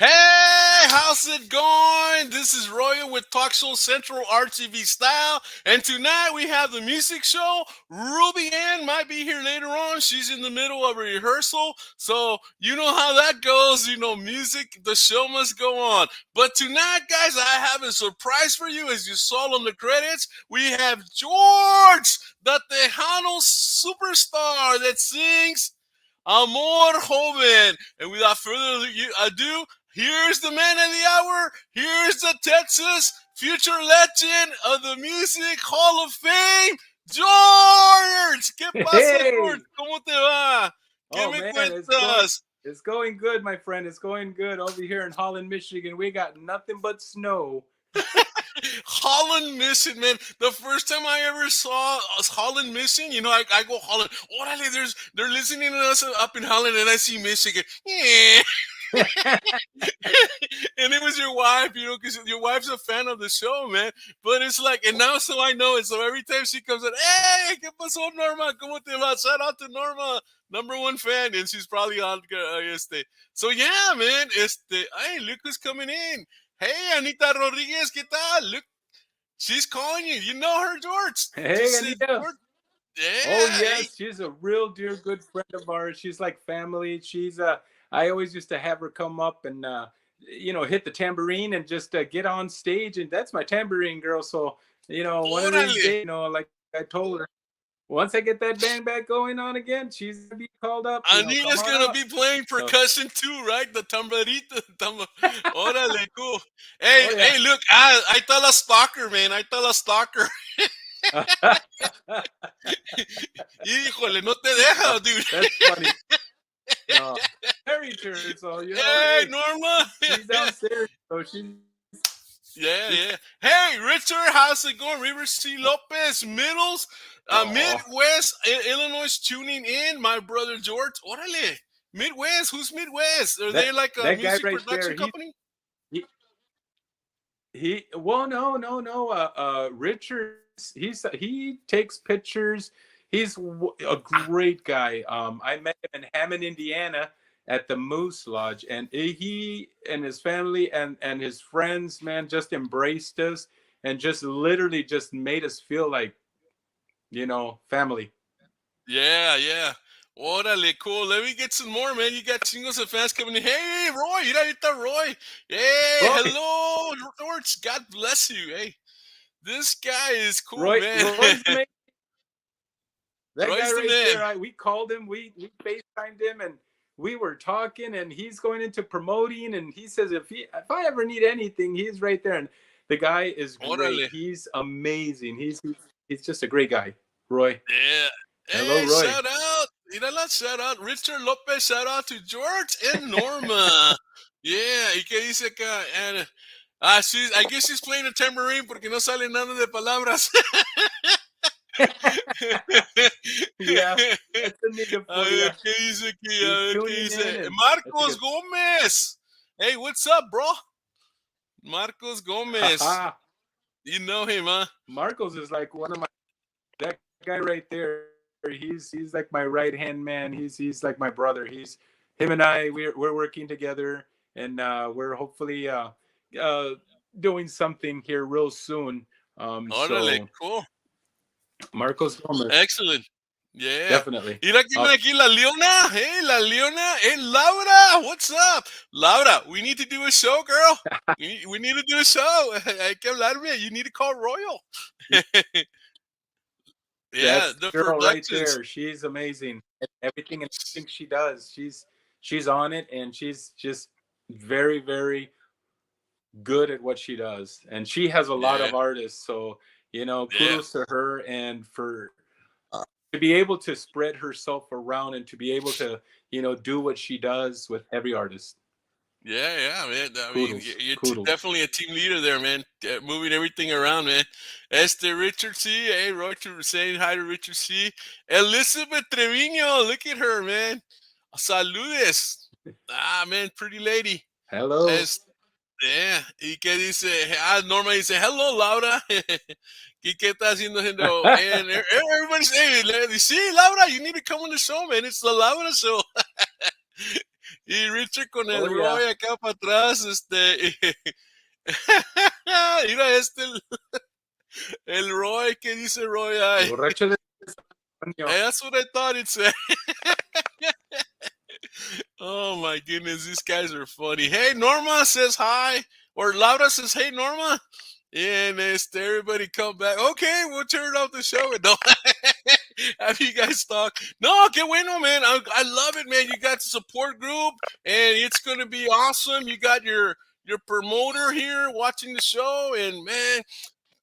Hey, how's it going? This is Royal with Talk Show Central RTV Style. And tonight we have the music show. Ruby Ann might be here later on. She's in the middle of a rehearsal. So, you know how that goes. You know, music, the show must go on. But tonight, guys, I have a surprise for you. As you saw on the credits, we have George, the Tejano superstar that sings Amor Joven. And without further ado, here's the man of the hour. Here's the Texas future legend of the Music Hall of Fame, George. ¿Qué pasa, George? Hey! ¿Cómo te va? ¿Qué Oh me man, cuentas? it's going good, my friend. It's going good over here in Holland, Michigan. We got nothing but snow. Holland Mission, man. The first time I ever saw us Holland Mission, I go Holland. Orale, they're listening to us up in Holland, and I see Michigan. Yeah. And it was your wife, because your wife's a fan of the show, man. But it's like, and now so I know it. So every time she comes in, hey, ¿qué pasó, Norma? ¿Cómo te va? Shout out to Norma, number one fan, and she's probably on. So yeah, man. Hey, look who's coming in. Hey, Anita Rodriguez, ¿qué tal? Look, she's calling you. You know her, George. Hey, Just say, Anita. George. Oh Yeah, hey. yes, she's a real dear good friend of ours. She's like family. I always used to have her come up and hit the tambourine and just get on stage, and that's my tambourine girl. So one of these Órale. days, like I told her, once I get that band back going on again, she's gonna be called up. Come Anita's on gonna up. be playing So, percussion too, right? The tamborita. Órale, cool. Hey, oh yeah. hey, look, I tell a stalker, man. I tell a stalker. Híjole, no te deja, dude. That's funny. No, very true. So Hey, hey, Norma. she's downstairs. So she's Yeah, yeah. Hey, Richard, how's it going? River C. Lopez, oh, Midwest, Illinois, tuning in. My brother George. Órale. Midwest. Who's Midwest? Are that they like a that guy music right there. production company? He well, no. Richard, he takes pictures. He's a great guy. I met him in Hammond, Indiana, at the Moose Lodge, and he and his family and his friends, man, just embraced us and just literally just made us feel like family. Yeah, yeah. Órale, cool. Let me get some more, man. You got chingos of fans coming in. Hey, Roy. Mira ahorita Roy. Hey, Roy, hello, George. God bless you. Hey, this guy is cool, Roy, man. Roy's the man. That guy Roy's the right man. there, we called him, we FaceTimed him, and we were talking, and he's going into promoting, and he says if I ever need anything, he's right there. And the guy is great. Órale. He's amazing. He's just a great guy. Roy. Yeah. Hello, Hey, Roy. shout out. Mírala, shout out. Richard Lopez, shout out to George and Norma. Yeah, ¿y qué dice acá? And, I guess she's playing a tambourine porque no sale nada de palabras. Yeah, that's a nigga A for you. ver, ¿qué dice aquí? A He's ver, ¿qué tuning in, dice? and that's a Marcos good. Gómez. Hey, what's up, bro? Marcos Gómez. Haha. You know him, huh? Marcos is like one of my that guy right there. He's like my right hand man. He's like my brother. He's him and I. We're working together, and we're hopefully uh, doing something here real soon. Órale, So cool. Marcos Gomez, Excellent. Yeah. definitely. Mira quién viene aquí, la Leona. Hey, la Leona. Hey, Laura. What's up? Laura, we need to do a show, girl. We need to do a show. Hay que hablarme. You need to call Royal. Yeah, That's the the girl right productions. there. She's amazing. Everything and everything she does, she's on it, and she's just very very good at what she does, and she has a lot Yeah, of artists. So yeah, kudos to her, and for to be able to spread herself around and to be able to do what she does with every artist. yeah, man. I mean, Kudos, you're kudos. definitely a team leader there, man. Moving everything around, man. Richard C. Hey, Richard, saying hi to Richard C. Elizabeth Trevino, look at her, man. Saludes. Man, pretty lady. Hello. Yeah, ¿y qué dice? Norma dice, hello, Laura. ¿Y qué está haciendo? And everybody's saying, sí, Laura, you need to come on the show, man. It's the Laura show. Y Richard con Oh el yeah. Roy acá para atrás, Mira el Roy, ¿qué dice Roy? El Ay, borracho de Antonio. that's what I thought it said. Oh my goodness, these guys are funny. Hey, Norma says hi, or Laura says, "Hey, Norma," and everybody come back. Okay, we'll turn off the show and no, have you guys talk. No, que bueno, man. I love it, man. You got the support group, and it's gonna be awesome. You got your promoter here watching the show, and man,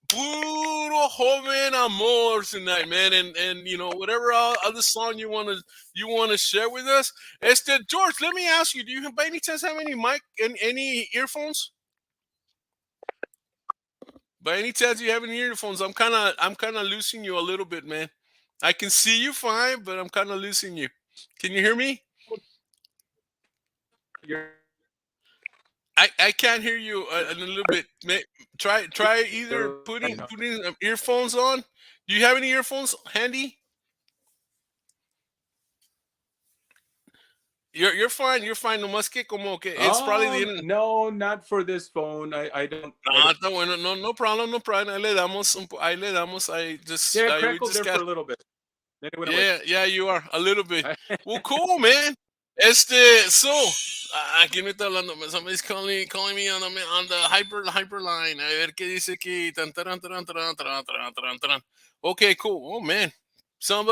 puro joven amor tonight, man, and whatever other song you want to share with us. George, let me ask you: do you by any chance have any mic and any earphones? By any chance, you have any earphones? I'm kind of losing you a little bit, man. I can see you fine, but I'm kind of losing you. Can you hear me? You're I can't hear you a little bit. Try either putting earphones on. Do you have any earphones handy? You're fine. You're fine. Nomás que como que it's probably the internet. No, not for this phone. I don't. Ah, está bueno. No problem. No problem. Ahí le damos. Ahí le damos. Yeah, it We crackled just there for got. a little bit. Then it went away. Yeah. You are a little bit. Well, cool, man. So, ¿quién me está hablando? Somebody's calling me on the hyper line. A ver qué dice aquí. Tan, taran, taran, taran, taran, taran, taran, taran. Okay, cool. Oh man, some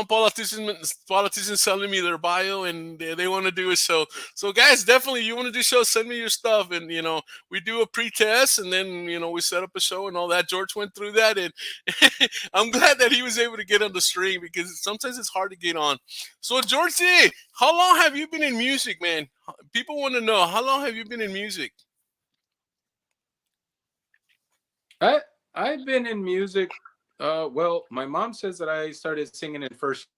politicians selling me their bio, and they want to do a show. So, guys, definitely, you want to do shows? Send me your stuff, and we do a pre-test, and then we set up a show and all that. George went through that, and I'm glad that he was able to get on the stream because sometimes it's hard to get on. So, George, how long have you been in music, man? People want to know, how long have you been in music? I I've been in music. Well, my mom says that I started singing in first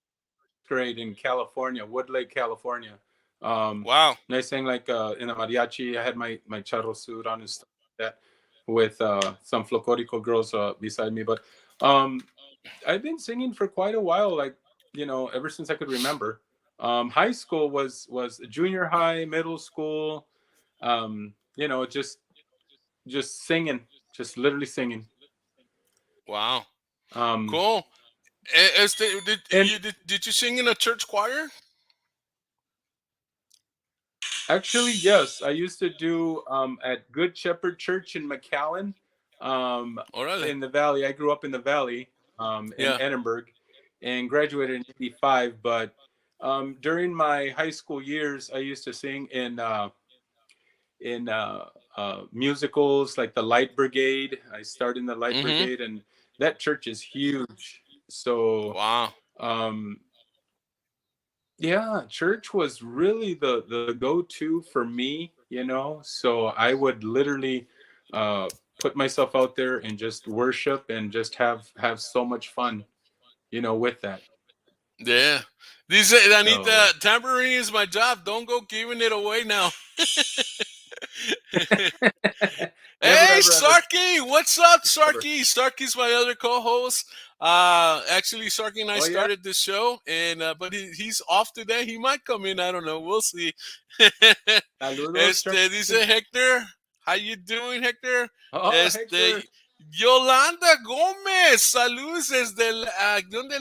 grade in California, Woodlake, California. Um, Wow. and I sang like in a mariachi. I had my charro suit on and stuff like that, with some Flocorico girls beside me. But um, I've been singing for quite a while, like ever since I could remember. High school was junior high, middle school. Just singing, just literally singing. Wow. Um, Cool. Did and did you sing in a church choir? Actually, yes, I used to do at Good Shepherd Church in McAllen, Órale. in the Valley. I grew up in the Valley, in Yeah. Edinburgh, and graduated in '85. But during my high school years, I used to sing in musicals like the Light Brigade. I started in the Light Mm-hmm. Brigade, and that church is huge. So Wow. um, yeah, church was really the go-to for me, so I would literally uh put myself out there and just worship and just have so much fun, with that. Yeah. Dice So Anita, tambourine is my job. Don't go giving it away now. never, Hey, ever, ever, Sarky, what's up, ever. Sarky? Sarky's my other co-host. Actually, Sarky and I Oh yeah. started this show, and but he's off today. He might come in. I don't know. We'll see. Saludos, Dice Sharky. Hector, how you doing, Hector? Oh, Hector. Yolanda Gómez, saludos desde donde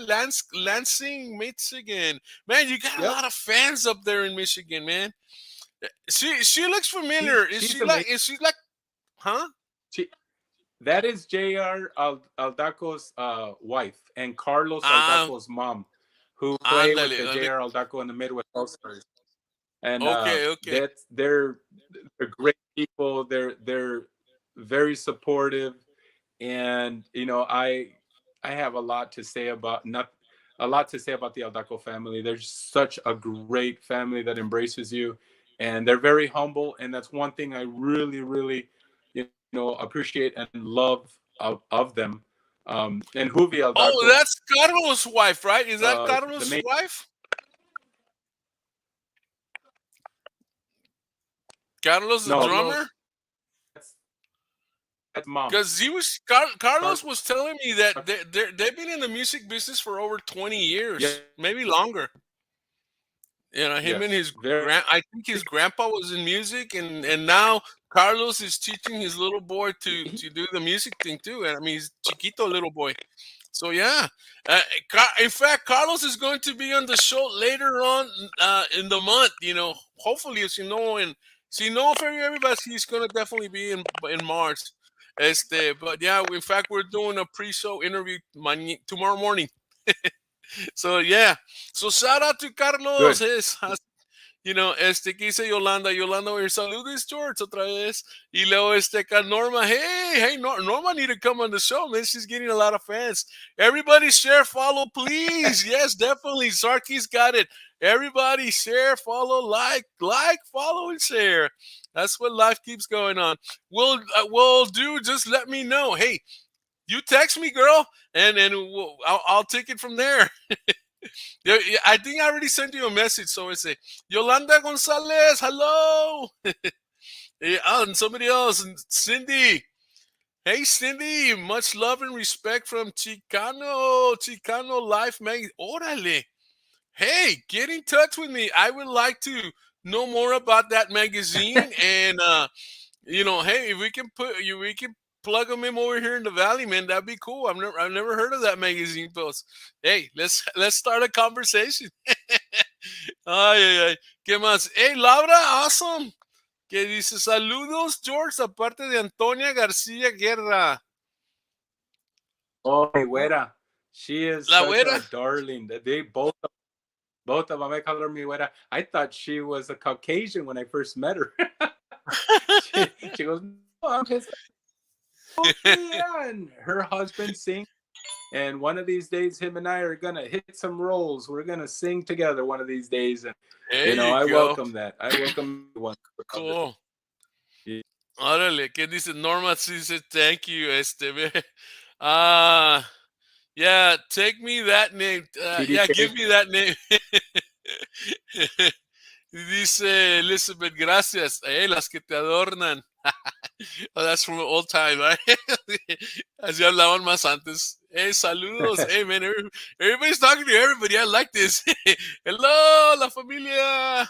Lansing, Michigan. Man, you got a Yep. lot of fans up there in Michigan, man. She looks She's familiar. Is she's she like? amazing. Is she like? Huh? She, that is JR Aldaco's wife, and Carlos Ah, Aldaco's mom, who play with ándale, the ándale. JR Aldaco and the Midwest All Stars. And Okay, okay. they're great people. They're very supportive, and I have a lot to say about not a lot to say about the Aldaco family. They're such a great family that embraces you, and they're very humble. And that's one thing I really, really, appreciate and love of them. And Juvi Oh, Aldaco, that's Carlos' wife, right? Is that the Carlos' main, wife? Carlos, the no, drummer? Carlos, that's mom. Because Carlos, Carlos was telling me that they've been in the music business for over 20 yeah, years, maybe longer. You know, him and Yes, his very. I think his grandpa was in music, and now Carlos is teaching his little boy He, to do the music thing too. And I mean, he's chiquito little boy. So yeah, in fact, Carlos is going to be on the show later on in the month. You know, hopefully, as you know, and si no for everybody, he's going to definitely be in March. But yeah, in fact, we're doing a pre-show interview tomorrow morning. So yeah, so shout out to Carlos. good. His que dice Yolanda, Yolanda, oye, saludos, George, otra vez. Y luego, acá Norma, hey, Norma need to come on the show, man. She's getting a lot of fans. Everybody share, follow, please. Yes, definitely. Sarky's got it. Everybody share, follow, like, follow, and share. That's what life keeps going on. We'll do, just let me know. Hey, you text me, girl, and I'll take it from there. Yeah, I think I already sent you a message. So it's a Yolanda Gonzalez, hello. And somebody else, and Cindy. Hey, Cindy, much love and respect from Chicano Life Mag. Órale. Hey, get in touch with me. I would like to know more about that magazine. And, hey, if we can plug them in over here in the valley, man. That'd be cool. I've never heard of that magazine post. Hey, let's start a conversation. Ay, ay, ay. ¿Qué más? Hey, Laura, awesome. Que dice, saludos, George, aparte de Antonia García Guerra. Oh, mi güera. She is La such güera. a darling. They both of them. I call her mi güera. I thought she was a Caucasian when I first met her. she goes, no, I'm his. Oh, yeah. And her husband sings. And one of these days, him and I are gonna hit some roles. We're gonna sing together one of these days, and There you I go. welcome that. I welcome everyone. Cool. Yeah. Órale, ¿qué dice? Norma dice, thank you, Ah, yeah, take me that name. Yeah, TDK. give me that name. Dice Elizabeth, gracias. Las que te adornan. Oh, that's from old time, right? Así hablaban más antes. Hey, saludos. Hey, man, everybody's talking to everybody. I like this. Hello, la familia.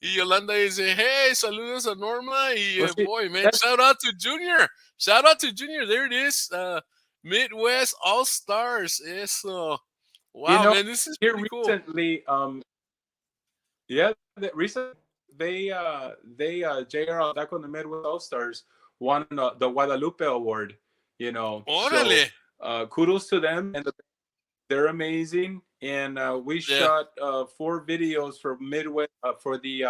Y Yolanda dice, hey, saludos a Norma. Y Well, see, boy, man, that's shout out to Junior. Shout out to Junior. There it is. Midwest All Stars. Eso. you Wow, know man, this is here pretty cool. recently. Yeah, recently they JR Aldaco and the Midwest All Stars won the Guadalupe Award. Órale. So kudos to them, and they're amazing. And we Yeah. shot 4 videos for Midwest for the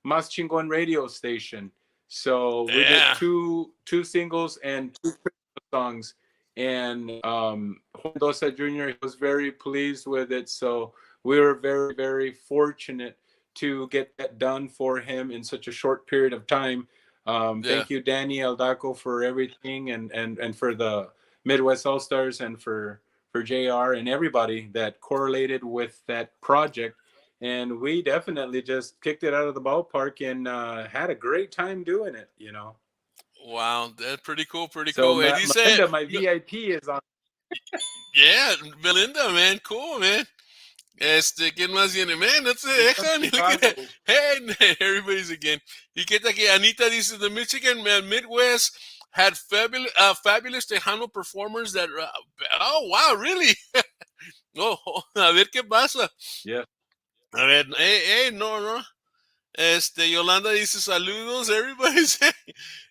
Mas Chingon radio station. So we did Yeah. two singles and 2 Christmas songs. And Juan Dosa Jr. was very pleased with it. So we were very, very fortunate to get that done for him in such a short period of time. Yeah. Thank you, Danny Aldaco, for everything, and for the Midwest All Stars, and for JR and everybody that correlated with that project. And we definitely just kicked it out of the ballpark, and had a great time doing it. Wow, that's pretty cool, pretty So cool. And he said, Melinda, my VIP, is on. yeah, Belinda, man, cool, man. ¿Quién más viene? Man, no se She's from dejan. Y look at that. Chicago. Hey, everybody's again. Y que tal que Anita dice, the Michigan Midwest had fabulous Tejano performers that, oh, wow, really? A ver qué pasa. Yeah. A ver, hey, no. Yolanda dice saludos, everybody say.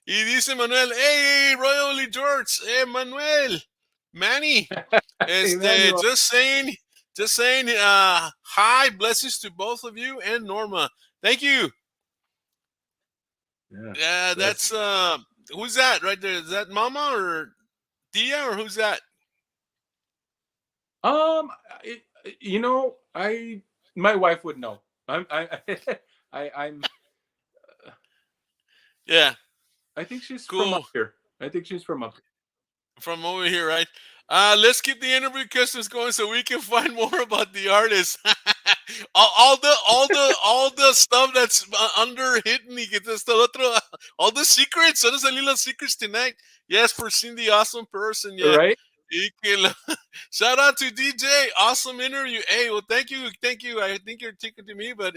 Y dice Manuel, hey, Royally George, hey, Manuel, Manny, Emmanuel. just saying, hi, blessings to both of you and Norma. Thank you. Yeah, that's, who's that right there? Is that Mama or Tia or who's that? It, my wife would know. I'm Yeah, I think she's from cool. up here. I think she's from up here. From over here, right? Let's keep the interview questions going so we can find more about the artist. all the stuff that's under hidden. Y que esto otro, all the secrets. Son salir los secrets tonight. Yes, for Cindy, awesome person. Yeah, Right? Y que lo- Shout out to DJ. Awesome interview. Hey, well, thank you. Thank you. I think you're talking to me, but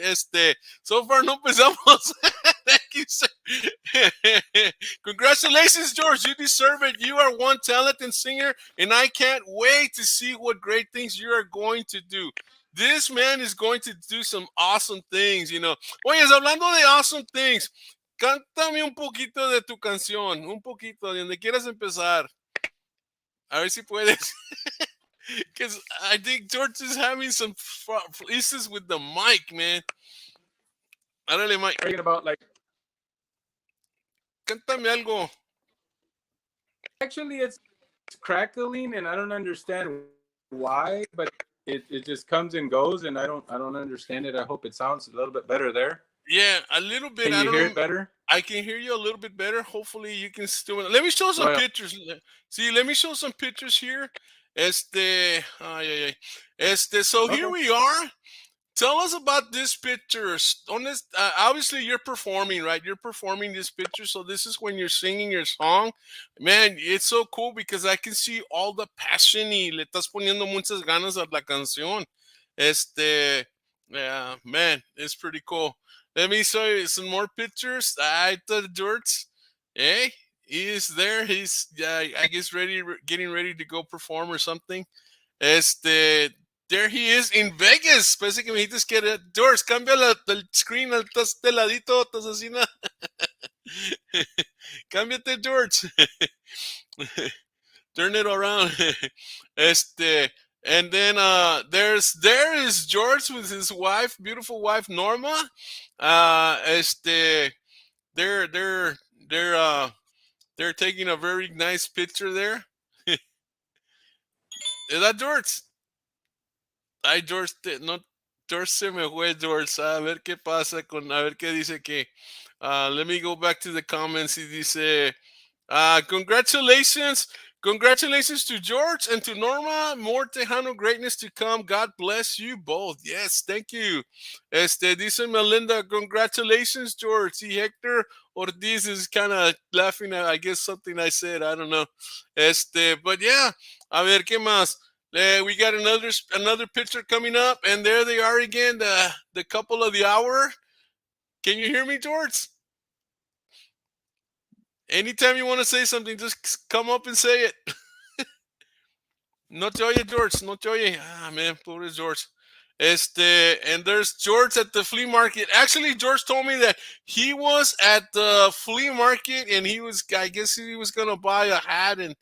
so far no empezamos. Thank you, sir. Congratulations, George. You deserve it. You are one talented singer, and I can't wait to see what great things you are going to do. This man is going to do some awesome things, you know. Oye, hablando de awesome things, cántame un poquito de tu canción, un poquito, de donde quieras empezar. A ver si puedes. Because I think George is having some issues with the mic, man. Árale, Mike. Thinking about like Cántame algo. actually it's crackling and I don't understand why, but it just comes and goes and I don't understand it. I hope it sounds a little bit better there. Yeah, a little bit. Can I you don't hear know. it better? I can hear you a little bit better. Hopefully, you can still. Let me show some Well, pictures. See, let me show some pictures here. Ay, ay, ay. So here okay. we are. Tell us about this picture. Obviously, you're performing, right? You're performing this picture. So this is when you're singing your song. Man, it's so cool because I can see all the passion y le estás poniendo muchas ganas a la canción. Yeah, man, it's pretty cool. Let me show you some more pictures. I thought George, hey, he is there. He's, I guess, getting ready to go perform or something. Este, there he is in Vegas. Parece que me dijiste que era George. Cambia el screen, estás de ladito, estás así. Cámbiate, George. Turn it around. este, and then there is George with his wife, beautiful wife Norma. Uh, este, they're they're they're uh they're taking a very nice picture there. Is that George? Ay, George, no, George se me fue, George. A ver qué pasa con, a ver qué dice que. Let me go back to the comments. Y dice, congratulations. Congratulations to George and to Norma. More Tejano greatness to come. God bless you both. Yes, thank you. Dice Melinda, congratulations, George. Y Hector Ortiz is kind of laughing at, I guess, something I said. I don't know. But yeah, a ver, ¿qué más? We got another picture coming up, and there they are again, the couple of the hour. Can you hear me, George? Anytime you want to say something, just come up and say it. No te oye, George. No te oye. Ah, man, poor George. And there's George at the flea market. Actually, George told me that he was at the flea market and I guess he was going to buy a hat and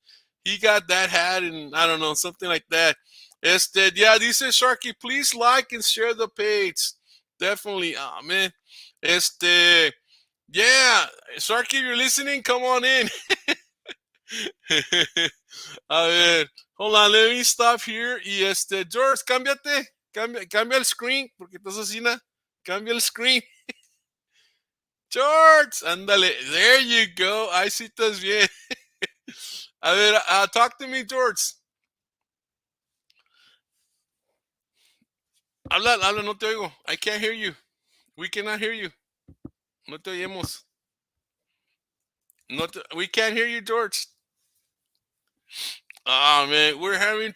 he got that hat and I don't know, something like that. Yeah, dice Sharky, please like and share the page. Definitely. Ah, man. Yeah, Sharky, if you're listening, come on in. A ver, hold on, let me stop here. Y George, cámbiate, cambia el screen, porque estás así, cambia el screen. George, ándale, there you go, ahí sí estás bien. A ver, talk to me, George. Habla, habla, no te oigo. I can't hear you. We cannot hear you. No te oímos. We can't hear you, George. Ah, man, we're having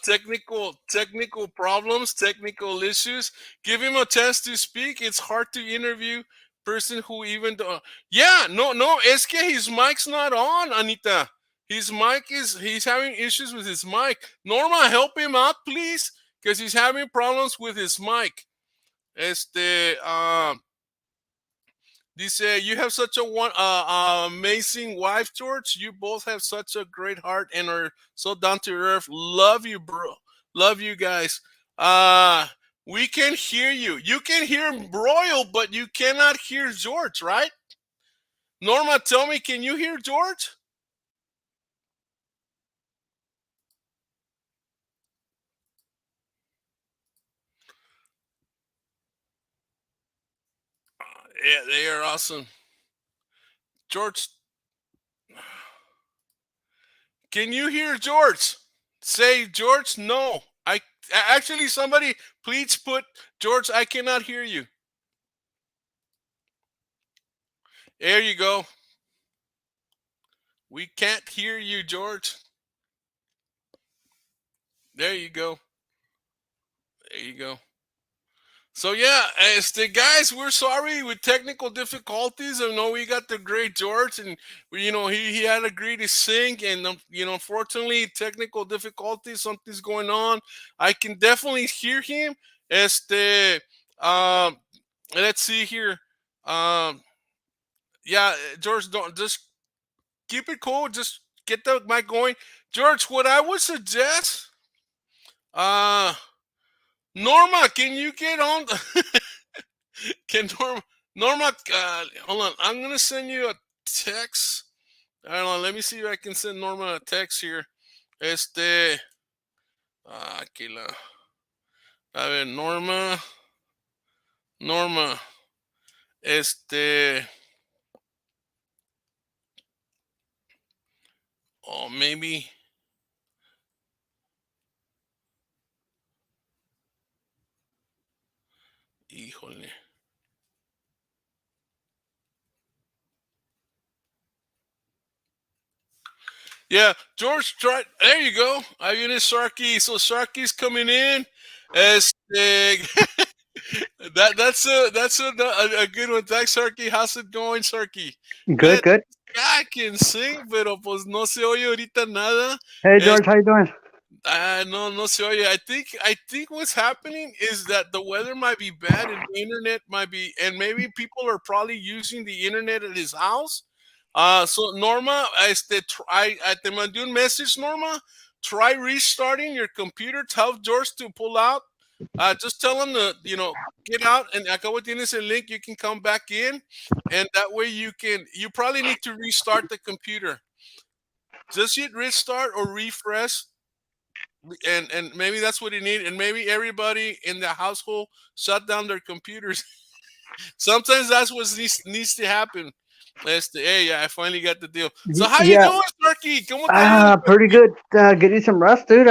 technical problems, technical issues. Give him a chance to speak. It's hard to interview person who even yeah, no, es que his mic's not on, Anita. He's having issues with his mic. Norma, help him out, please, because he's having problems with his mic. Dice, you have such a amazing wife, George. You both have such a great heart and are so down to earth. Love you, bro. Love you guys. We can hear you. You can hear Royal, but you cannot hear George, right? Norma, tell me, can you hear George? Yeah, they are awesome. George, can you hear George? Say, George, no. Actually, somebody, please put George, I cannot hear you. There you go. We can't hear you, George. There you go. There you go. So yeah, guys, we're sorry with technical difficulties. I know we got the great George, and he had agreed to sing, and unfortunately, technical difficulties. Something's going on. I can definitely hear him. Este, um, let's see here. Um, yeah, George, don't just keep it cool. Just get the mic going, George. What I would suggest, uh, Norma, can you get on? Can Norma, hold on. I'm gonna send you a text. Hold on. Let me see if I can send Norma a text here. Este, aquí la. A ver, Norma. Este, oh, maybe. Híjole. Yeah, George, try. There you go. I viene Sharky. So Sharky's coming in. Este, that's a good one. Thanks, Sharky. How's it going, Sharky? Man, Good, good. guy can sing, pero pues no se oye ahorita nada. Hey George, how you doing? No se oye. I think what's happening is that the weather might be bad and the internet might be, and maybe people are probably using the internet at his house. So Norma, te mandé un message, Norma. Try restarting your computer. Tell George to pull out. Just tell him to, get out, and acabo tienes el link. You can come back in, and that way you probably need to restart the computer. Just hit restart or refresh, and maybe that's what you need, and maybe everybody in the household shut down their computers. Sometimes that's what needs to happen. Hey, yeah, I finally got the deal. So how you Yeah, doing, Turkey? ¿Cómo te ha ido, pretty Turkey? good. Getting some rest, dude.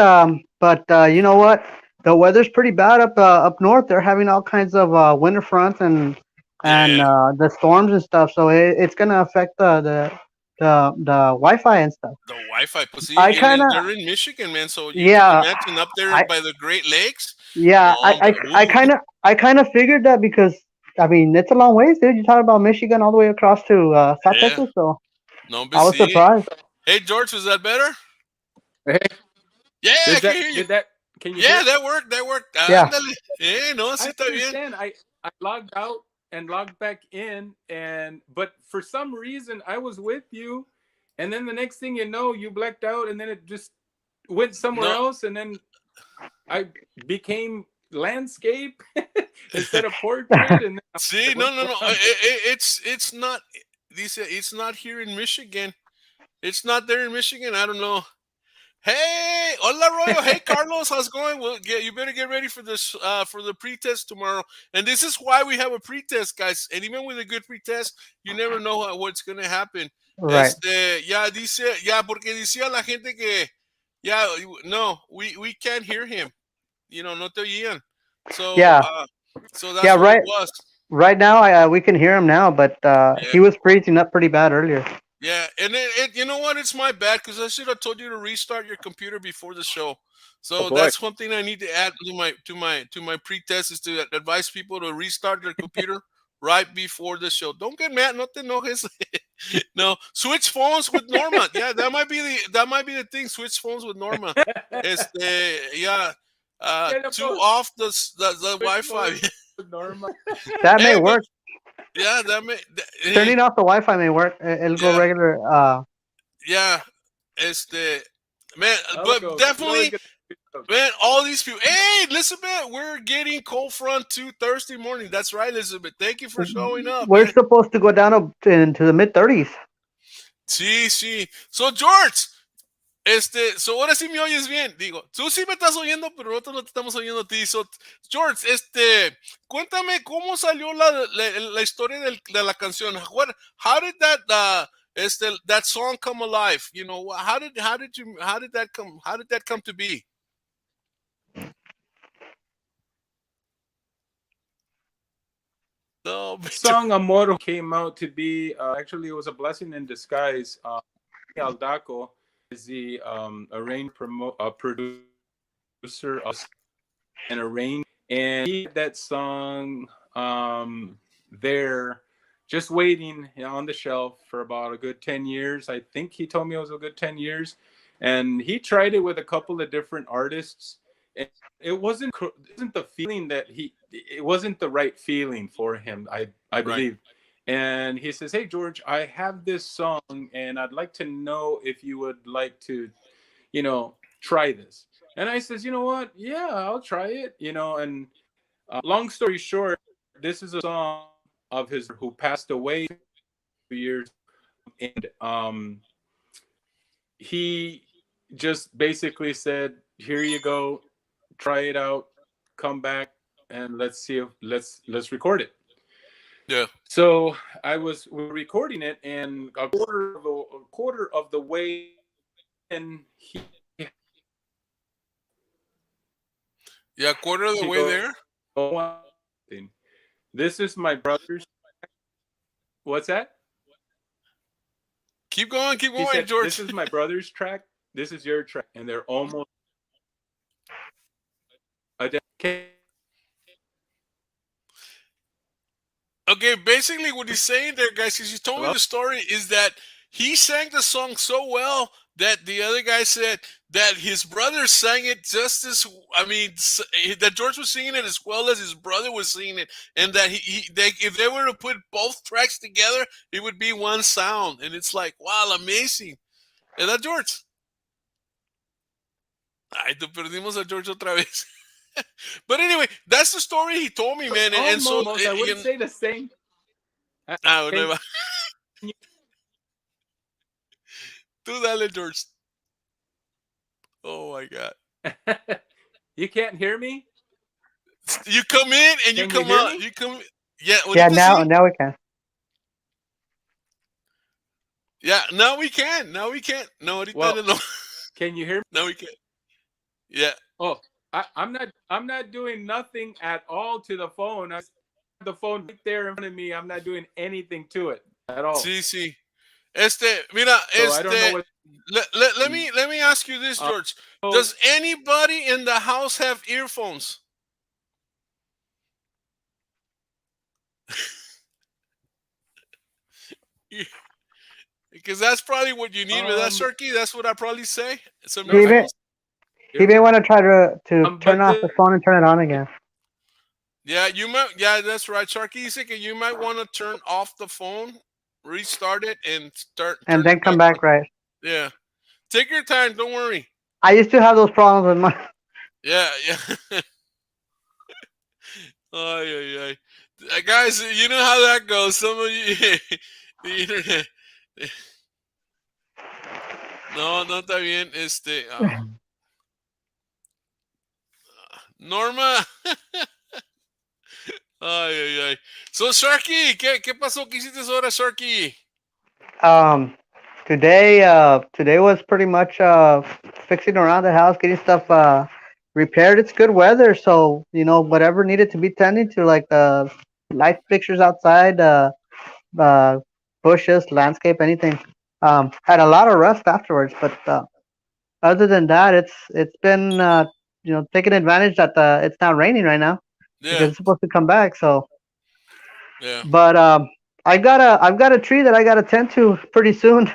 But you know what? The weather's pretty bad up north. They're having all kinds of winter fronts and Yeah, the storms and stuff. So it's gonna affect the Wi-Fi and stuff. the Wi-Fi. Pues sí, I kind of they're in Michigan, man. So you can yeah imagine up there I by the Great Lakes. yeah No, hombre, I kind of figured that because I mean it's a long ways, dude. You talk about Michigan all the way across to South yeah. Texas, so No, but I was see. surprised. Hey, George, was that better? Hey, Yeah, I did can that hear you. did that can you Yeah, hear? that worked. That worked. Yeah. Ándale. No, sí I está bien. understand. I logged out and logged back in, and but for some reason I was with you, and then the next thing you know, you blacked out, and then it just went somewhere No. else, and then I became landscape instead of portrait, and then I was See, like, no, what's no, going no. on? It's not. It's not here in Michigan. It's not there in Michigan. I don't know. Hey, hola, Royo. Hey, Carlos, how's it going? You better get ready for this for the pretest tomorrow. And this is why we have a pretest, guys. And even with a good pretest, you never know what's gonna happen. Right. Ya dice, ya porque decía la gente que, ya, no, we can't hear him. No te oían. So, Yeah. Yeah. that's what it was. Right now, we can hear him now, but Yeah. he was freezing up pretty bad earlier. Yeah, and you know what? It's my bad because I should have told you to restart your computer before the show. Oh So boy. that's one thing I need to add to my pre-test is to advise people to restart their computer right before the show. Don't get mad, no te enojes. No, switch phones with Norma. Yeah, that might be the thing. Switch phones with Norma. Yeah, Yeah, two no, off the switch Wi-Fi. phones with Norma. That may Hey, but work. yeah, hey, Turning off the Wi-Fi may work. It'll go yeah, regular. yeah. Este, man, I'll but go. You always definitely, get the man, all these people. Hey, Elizabeth, we're getting Cold Front 2 Thursday morning. That's right, Elizabeth. Thank you for showing up, We're man. supposed to go down into the mid 30s. Sí, sí. So, George, so ahora sí me oyes bien. Digo, tú sí me estás oyendo, pero nosotros no te estamos oyendo a ti. So, George, cuéntame cómo salió la historia de la canción. How did that song come alive? How did that come to be? No, song Amor came out to be actually it was a blessing in disguise. Aldaco is the producer producer and arranged, and he had that song there, just waiting on the shelf for about a good 10 years. I think he told me it was a good 10 years, and he tried it with a couple of different artists, and it wasn't the feeling that it wasn't the right feeling for him. I Right. believe. And he says, "Hey George, I have this song, and I'd like to know if you would like to, try this." And I says, "You know what? Yeah, I'll try it." And long story short, this is a song of his who passed away 2 years, and he just basically said, "Here you go, try it out, come back, and let's see if let's record it." Yeah. So we were recording it, and a quarter of the way in, he Yeah, quarter of the way goes, there. "Oh, this is my brother's." What's that? Keep He going, said, "This George. is my brother's track. This is your track," and they're almost identical. Okay, basically what he's saying there, guys, because he told me Hello? the story, is that he sang the song so well that the other guy said that his brother sang it just as, I mean, that George was singing it as well as his brother was singing it, and that if they were to put both tracks together, it would be one sound, and it's like, wow, amazing. ¿Es that George? Ay, te perdimos a George otra vez. But anyway, that's the story he told me, man, and so, Almost. I wouldn't say the same. bueno, Can tú dale, George. Oh my God. you can't hear me? You come in and you Can you come hear out. me? You come. Yeah, Yeah, ahorita now sí. now we can. Yeah, now we can. Now we can. No, ahorita Well, no. can you hear me? Now we can. Yeah. Oh, I'm not doing nothing at all to the phone. I have the phone right there in front of me. I'm not doing anything to it at all. Sí, sí. Mira, So I don't know what. let me ask you this, Uh, George. so Does anybody in the house have earphones? Because that's probably what you need with that um turkey. That's what I probably say. Some no, He I may earphones. he may want to try to turn but off the phone and turn it on again, Yeah, you might. Yeah, that's right, Sharky. You might want to turn off the phone, restart it, and and turn then it come back on. back right. Yeah, take your time. Don't worry. I used to have those problems with my. Yeah, yeah. Ay, ay, ay. Guys, you know how that goes. Some of you, the internet. No, no está bien. Norma. Ay, ay, ay. So, Sharky, ¿qué pasó? ¿Qué hiciste ahora, Sharky? Um, today was pretty much fixing around the house, getting stuff repaired. It's good weather, so whatever needed to be tending to, like the light fixtures outside, uh, bushes, landscape, anything. Had a lot of rust afterwards, but other than that, it's been taking advantage that it's not raining right now Yeah, because it's supposed to come back. So, yeah. but I've got a tree that I gotta tend to pretty soon.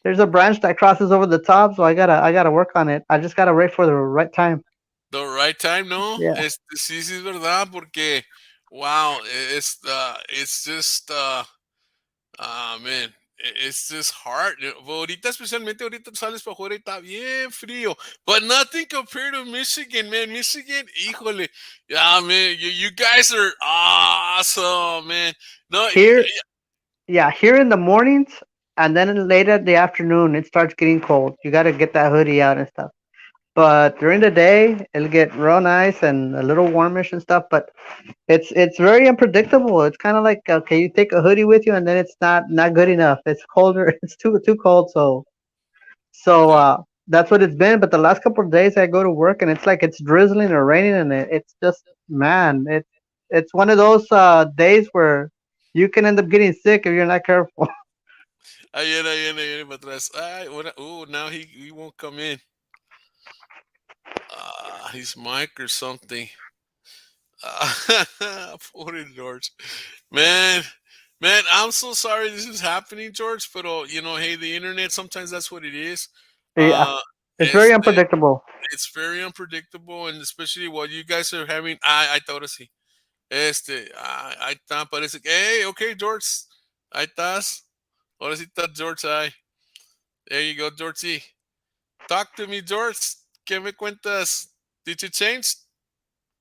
There's a branch that crosses over the top, so I gotta work on it. I just gotta wait for the right time. The right time, no? Yeah. Sí, sí es verdad, porque, wow, it's just, man, it's just hard. Ahorita, especialmente ahorita sales para afuera y está bien frío. But nothing compared to Michigan, man. Michigan, híjole. Yeah, man, you guys are awesome, man. No, Here, yeah, here in the mornings, and then later in the afternoon, it starts getting cold. You gotta get that hoodie out and stuff. But during the day, it'll get real nice and a little warmish and stuff. But it's very unpredictable. It's kind of like, okay, you take a hoodie with you, and then it's not good enough. It's colder. It's too cold. So yeah, that's what it's been. But the last couple of days, I go to work, and it's like it's drizzling or raining, and it's just, man, it's one of those days where you can end up getting sick if you're not careful. ahí viene para atrás. Ay, now he won't come in. His mic or something. Put it, George. Man, man, I'm so sorry this is happening, George. But hey, the internet sometimes that's what it is. Yeah, Uh, it's very it's unpredictable. it's very unpredictable, and especially what you guys are having. I thought sí. Ahí está, parece que, hey, okay, George, ahí estás. Ahora sí está George ahí. There you go, George. Talk to me, George. ¿Qué me cuentas? Did you change?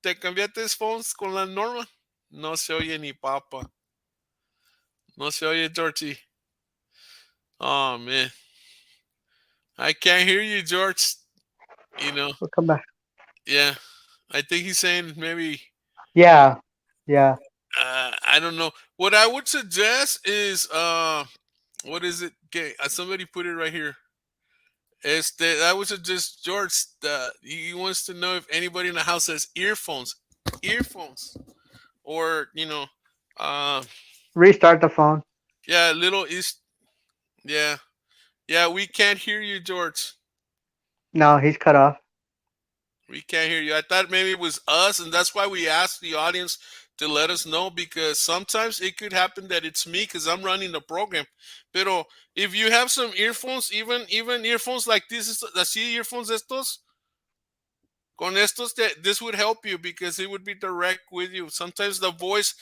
¿Te cambiaste phones con la norma? No se oye ni papa. No se oye, Georgie. Oh, man. I can't hear you, George. You know, We'll come back. yeah. I think he's saying maybe, Yeah, yeah. I don't know. What I would suggest is, what is it? Okay, somebody put it right here. I would suggest George. He wants to know if anybody in the house has earphones, earphones, or uh, Restart the phone. yeah, little is, yeah, yeah. We can't hear you, George. No, he's cut off. We can't hear you. I thought maybe it was us, and that's why we asked the audience to let us know because sometimes it could happen that it's me because I'm running the program. Pero if you have some earphones, even earphones like this, así earphones estos, con estos, this would help you because it would be direct with you. Sometimes the voice,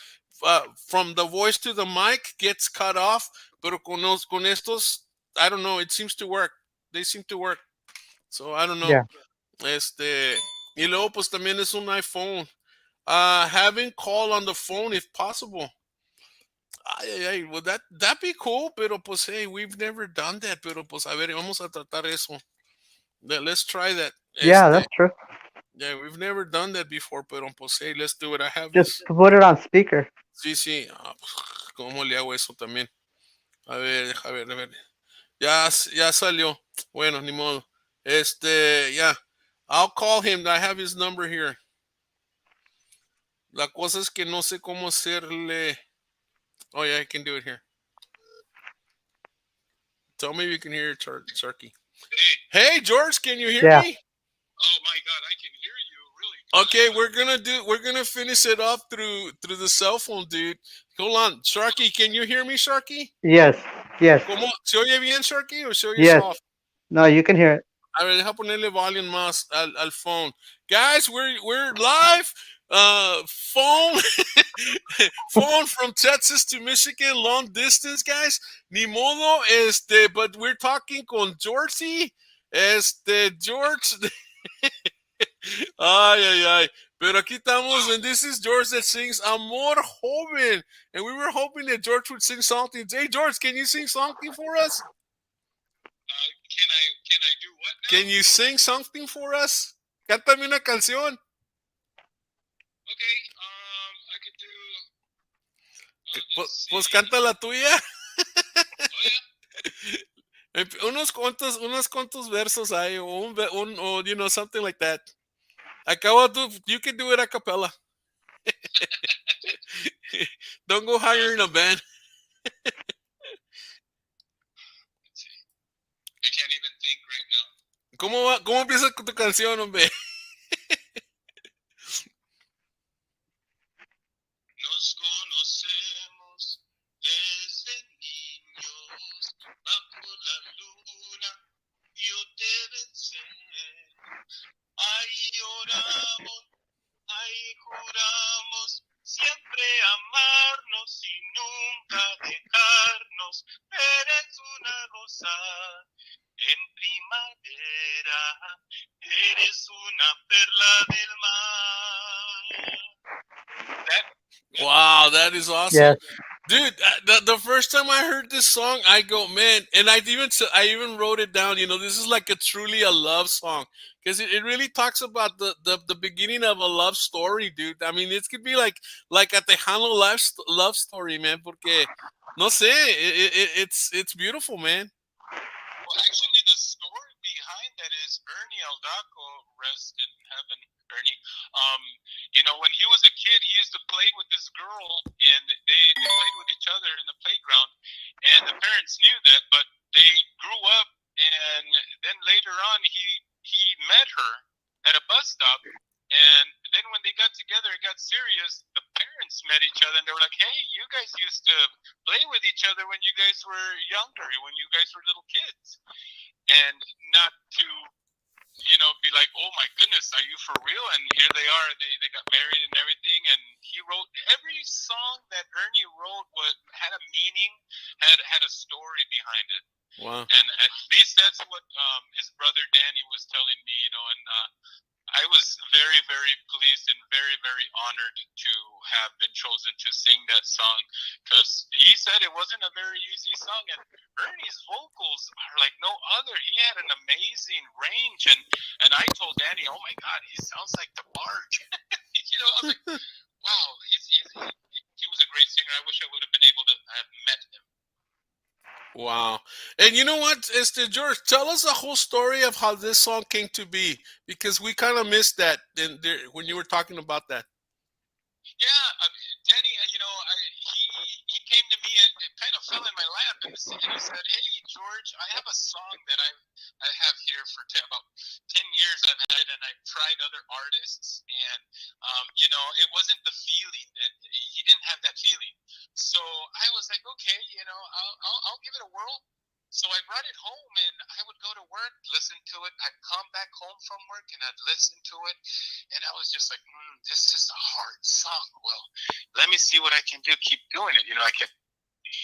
from the voice to the mic gets cut off, pero con estos, I don't know. It seems to work. They seem to work. So I don't know. Yeah, Y luego pues también es un iPhone. Having call on the phone if possible. Ay, ay, ay, well that be cool, pero pues hey, we've never done that, pero pues a ver, vamos a tratar eso. Let's try that. yeah, that's true. Yeah, we've never done that before, pero pues hey, let's do it. I have Just this. put it on speaker. Sí, sí. ¿Cómo le hago eso también? A ver, a ver, a ver. Ya salió. Bueno, ni modo. Ya. I'll call him. I have his number here. La cosa es que no sé cómo hacerle. Oh, yeah, I can do it here. Tell me if you can hear it, Sharky. Hey, George, can you hear Yeah, me? Oh my God, I can hear you really. Okay, we're gonna finish it off through the cell phone, dude. Hold on, Sharky, can you hear me, Sharky? yes, yes, ¿Cómo? ¿Se oye bien, Sharky, o se oye yes. soft? No, you can hear it. A ver, deja ponerle volume más al phone. Guys, we're live. Phone phone from Texas to Michigan, long distance, guys. Ni modo, but we're talking con Georgie. George. Ay, ay, ay. Pero aquí estamos, and this is George that sings Amor Joven. And we were hoping that George would sing something. Hey, George, can you sing something for us? Can I do what now? Can you sing something for us? Cántame una canción. Okay, I could do. Pues canta la tuya. Oh, yeah. unos cuantos versos hay, o something like that. You can do it a cappella. Don't go hiring a band. I can't even think right now. ¿Cómo empieza tu canción, hombre? Nos conocemos desde niños, bajo la luna, yo te vencí. Ahí oramos, ahí juramos, siempre amarnos y nunca dejarnos. Eres una rosa en primavera, eres una perla del mar. Wow, that is awesome. Yes. Dude, the first time I heard this song, I go, man, and I even wrote it down. This is like truly a love song because it really talks about the beginning of a love story, dude. I mean, it could be like a Tejano love story, man. Porque no sé, it's beautiful, man. Well, actually, the story behind that is Ernie Aldaco, rest in heaven, Ernie. When he was a kid, he used to play with this girl, and they played with each other in the playground, and the parents knew that, but they grew up, and then later on, he met her at a bus met each other, and they were like, "Hey, you guys used to play with each other when you guys were younger, when you guys were little kids," and not to be like, "Oh my goodness, are you for real?" And here they are. They got married and everything. And he wrote every song that Ernie wrote had a meaning, had a story behind it. Wow. And at least that's what his brother Danny was telling me. And I was very, very pleased and very, very honored to have been chosen to sing that song, because he said it wasn't a very easy song, and Ernie's vocals are like no other. He had an amazing range, and I told Danny, "Oh my God, he sounds like the Barge." I was like, "Wow, he was a great singer. I wish I would have been able to have met him." Wow. And you know what, George, tell us the whole story of how this song came to be, because we kind of missed that when you were talking about that. Yeah, Danny, he came to me and it kind of fell in my lap, and he said, "Hey, George, I have a song that I have here for about 10 years. I've had it, and I've tried other artists, and it wasn't the feeling that he didn't have that feeling. So I was like, okay, I'll give it a whirl." So I brought it home, and I would go to work, listen to it. I'd come back home from work, and I'd listen to it, and I was just like, "This is a hard song. Well, let me see what I can do. Keep doing it." I kept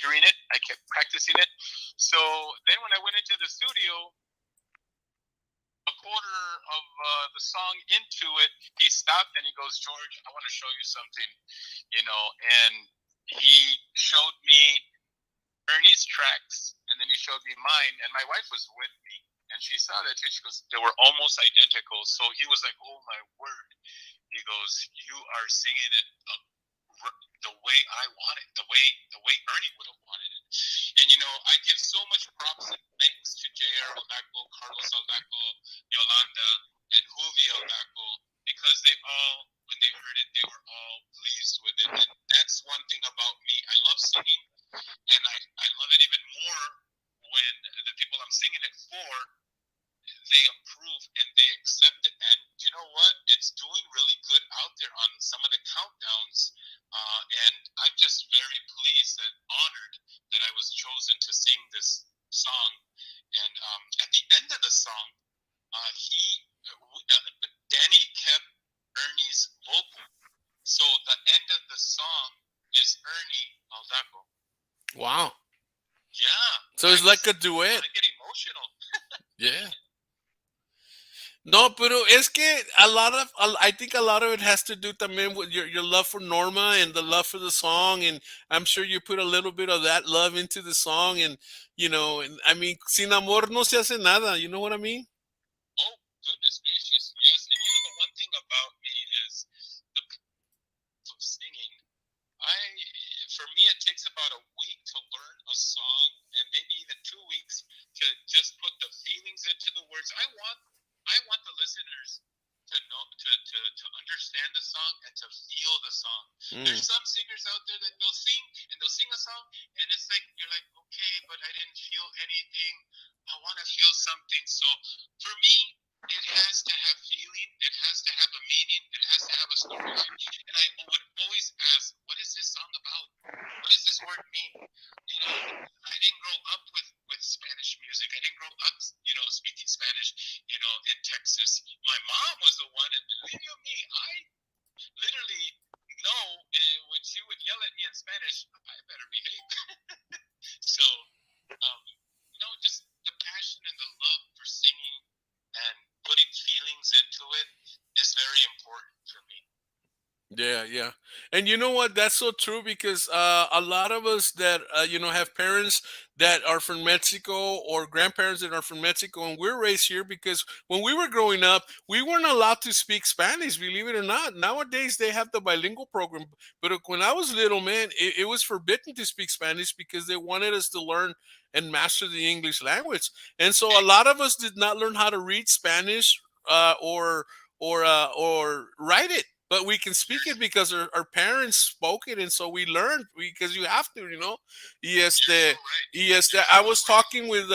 hearing it. I kept practicing it. So then when I went into the studio, a quarter of the song into it, he stopped and he goes, "George, I want to show you something," and he showed me Ernie's tracks, and then he showed me mine, and my wife was with me, and she saw that too. She goes, they were almost identical. So he was like, "Oh my word!" He goes, "You are singing it the way I want it, the way Ernie would have wanted it." And I give so much props and thanks to J.R. Aldaco, Carlos Aldaco, Yolanda, and Juvi Aldaco, because they all, when they heard it, they were all pleased with it. And that's one thing about me. I love singing, and I love it even more when the people I'm singing it for, they approve and they accept it. And you know what? It's doing really good out there on some of the countdowns. And I'm just very pleased and honored that I was chosen to sing this song. And at the end of the song, Danny kept Ernie's vocal. So the end of the song is Ernie Aldaco. Wow. Yeah. So it's like a duet. I get emotional. Yeah. No, pero es que I think a lot of it has to do también with your love for Norma and the love for the song, and I'm sure you put a little bit of that love into the song, and and I mean, sin amor no se hace nada. You know what I mean? Oh, goodness gracious, yes. And the one thing about me is the of singing. For me, it takes about a week to learn a song, and maybe even 2 weeks to just put the feelings into the words. I want the listeners to know, to understand the song and to feel the song. There's some singers out there that they'll sing a song, and it's like you're like, okay, but I didn't feel anything. I want to feel something. So for me, it has to have feeling. It has to have a meaning. It has to have a storyline. And I would always ask, what is this song about? What does this word mean? I didn't grow up with Spanish music. I didn't grow up, speaking Spanish, in Texas. My mom was the one, and believe you me, I literally know when she would yell at me in Spanish, I better behave. So, just the passion and the love for singing and putting feelings into it is very important for me. Yeah, yeah. And you know what? That's so true, because a lot of us that have parents that are from Mexico, or grandparents that are from Mexico, and we're raised here, because when we were growing up, we weren't allowed to speak Spanish, believe it or not. Nowadays they have the bilingual program, but when I was little, man, it was forbidden to speak Spanish, because they wanted us to learn and master the English language. And so a lot of us did not learn how to read Spanish, or write it, but we can speak it because our parents spoke it, and so we learned, because you have to. Y este, I was talking with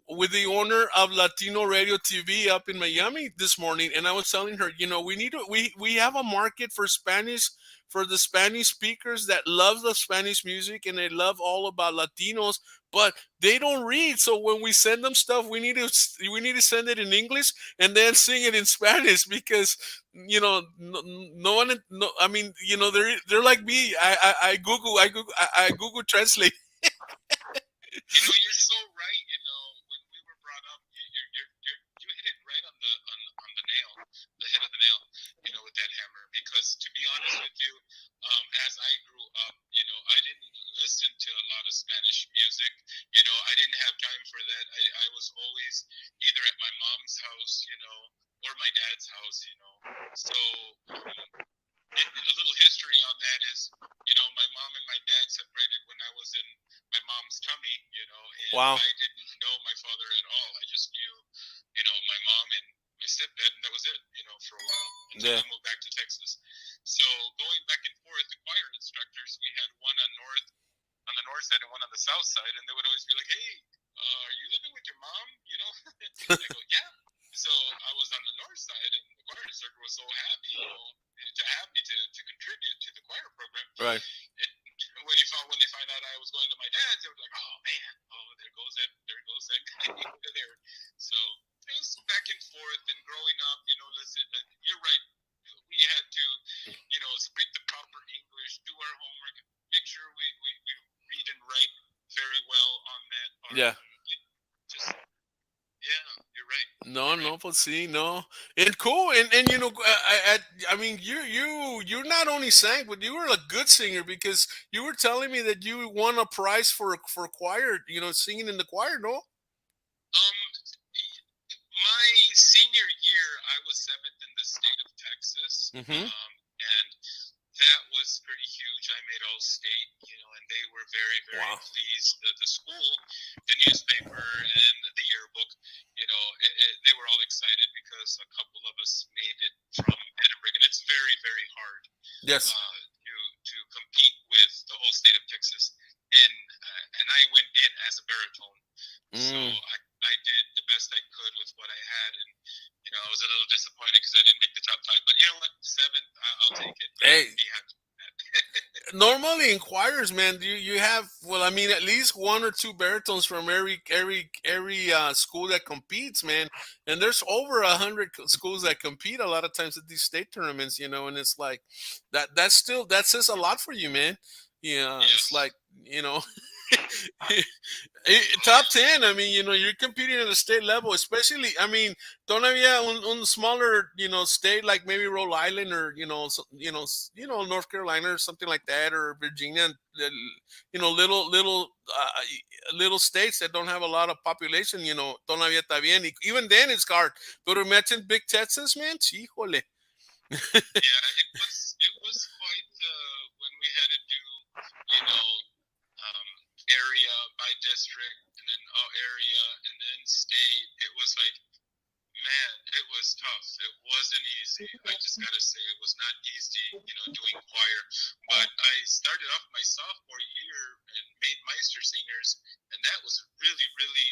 with the owner of Latino Radio TV up in Miami this morning, and I was telling her, we have a market for Spanish, for the Spanish speakers that love the Spanish music and they love all about Latinos, but they don't read. So when we send them stuff, we need to send it in English and then sing it in Spanish because no one, no, I mean, they're like me. I Google Translate. You're so right. When we were brought up, you hit it right on the nail, the head of the nail. With that hammer. Because to be honest with you, as I grew up, I didn't listen to a lot of Spanish music. I didn't have time for that. I was always either at my mom's house, or my dad's house. So a little history on that is, my mom and my dad separated when I was in my mom's tummy, and Wow. I didn't know my father at all. I just knew, my mom and my stepdad, and that was it, for a while until I moved back to Texas. So going back and forth, the choir instructors, we had one on the north side and one on the south side, and they would always be like, "Hey, are you living with your mom?" I go, "Yeah." So I was on the north side, and the choir instructor was so happy, to have me to contribute to the choir program. Right. And when they find out I was going to my dad's, they were like, "Oh man, there goes that guy over there." So it was back and forth, and growing up, listen, you're right. We had to, speak the proper English, do our homework, make sure we read and write very well on that. Yeah. Yeah, you're right. No, but see, no, and cool, and I mean, you not only sang, but you were a good singer because you were telling me that you won a prize for choir, singing in the choir, no? My senior year, I was 7th in the state of Texas, Mm-hmm. and that was pretty huge. I made all state, and they were very, very Wow. pleased. The school, the newspaper, and the yearbook, they were all excited because a couple of us made it from Edinburgh, and it's very, very hard Yes. to compete with the whole state of Texas. And I went in as a baritone, so I did the best I could with what I had, and I was a little disappointed because I didn't make the top 5. But you know what, 7th, I'll take it. Hey. Be happy. Normally in choirs, man, you have, well, I mean, at least one or two baritones from every school that competes, man. And there's over 100 schools that compete a lot of times at these state tournaments, and it's like that says a lot for you, man. Yeah, Yes. it's like, top 10. I mean, you're competing at a state level, especially. I mean, todavía un smaller, state like maybe Rhode Island or North Carolina or something like that, or Virginia, little states that don't have a lot of population. Todavía está bien. Even then, it's hard. But imagine big Texas, man. Híjole. Yeah, it was quite when we had to do, area by district, and then area, and then state. It was like, man, it was tough. It wasn't easy. I just gotta say, it was not easy, doing choir. But I started off my sophomore year and made Meister Singers, and that was really, really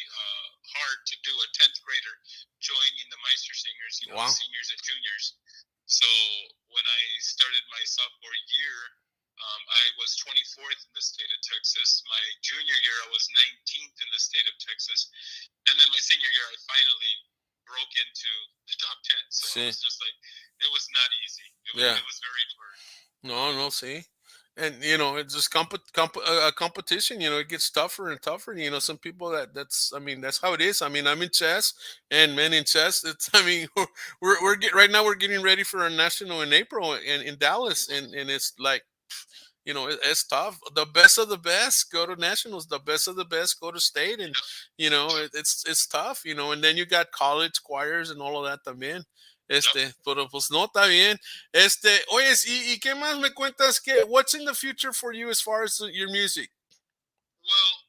hard to do. A 10th grader joining the Meister Singers, Wow. Seniors and juniors. So when I started my sophomore year, I was 24th in the state of Texas. My junior year, I was 19th in the state of Texas. And then my senior year, I finally broke into the top 10. So it was just like, it was not easy. It was very hard. No, see. And it's just competition. It gets tougher and tougher. Some people that's I mean, that's how it is. I mean, I'm in chess, and men in chess. It's I mean, right now we're getting ready for a national in April in Dallas, and it's like, it's tough. The best of the best go to nationals. The best of the best go to state, and it's tough. And then you got college choirs and all of that también. Pero pues no está bien. Oye, ¿y qué más me cuentas? What's in the future for you as far as your music? Well,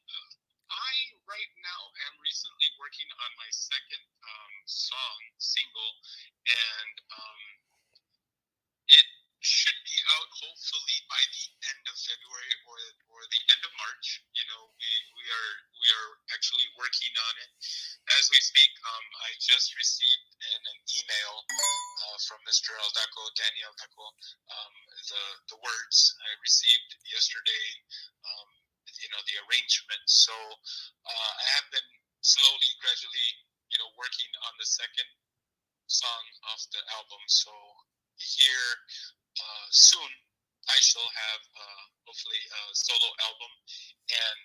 I right now am recently working on my second single, and it should be out hopefully by the end of February or the end of March. We are actually working on it as we speak. I just received an email from Mr. Daniel Aldaco, the words I received yesterday, the arrangement. So I have been slowly, gradually, working on the second song of the album. So here soon I shall have hopefully a solo album. And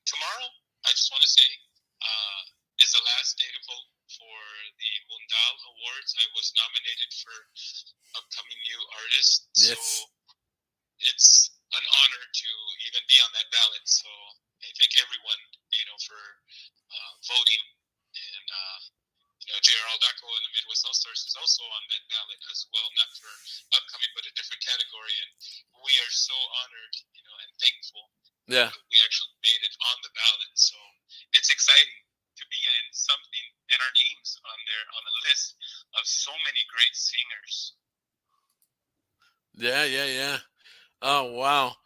tomorrow, I just want to say, is the last day to vote for the Mundal Awards. I was nominated for upcoming new artist. Yes. So it's an honor to even be on that ballot. So I thank everyone, for voting. And J.R. Aldaco and the Midwest All Stars is also on that ballot as well, not for upcoming, but a different category. And we are so honored, and thankful Yeah. that we actually made it on the ballot. So it's exciting to be in something and our names on there on a list of so many great singers. Yeah. Oh, wow.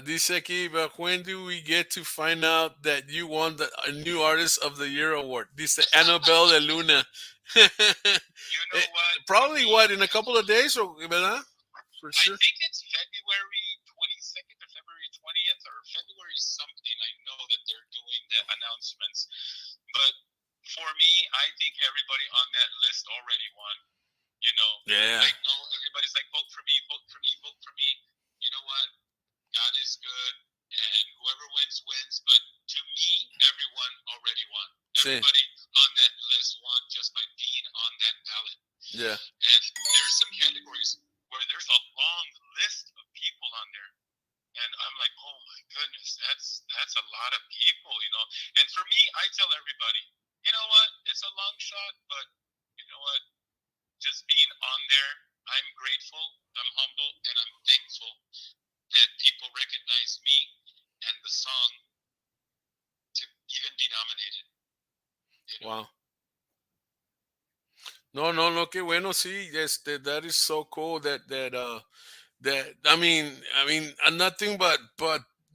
Dice aquí, but when do we get to find out that you won the New Artist of the Year award? Dice Annabelle de Luna. You know what? Probably what, in a couple of days, or ¿verdad? For sure. I think it's February 22nd or February 20th or February something. I know that they're doing the announcements. But for me, I think everybody on that list already won. Yeah. I know everybody's like, vote for me, vote for me, vote for me. You know what? God is good, and whoever wins, wins. But to me, everyone already won. Everybody on that list won just by being on that ballot. Yeah. And there's some categories where there's a long list of people on there. And I'm like, oh my goodness, that's a lot of people, And for me, I tell everybody, you know what? It's a long shot, but you know what? Just being on there, I'm grateful, I'm humble, and I'm thankful that people recognize me and the song to even be nominated. Wow. No, qué bueno, sí, that is so cool that I mean, nothing but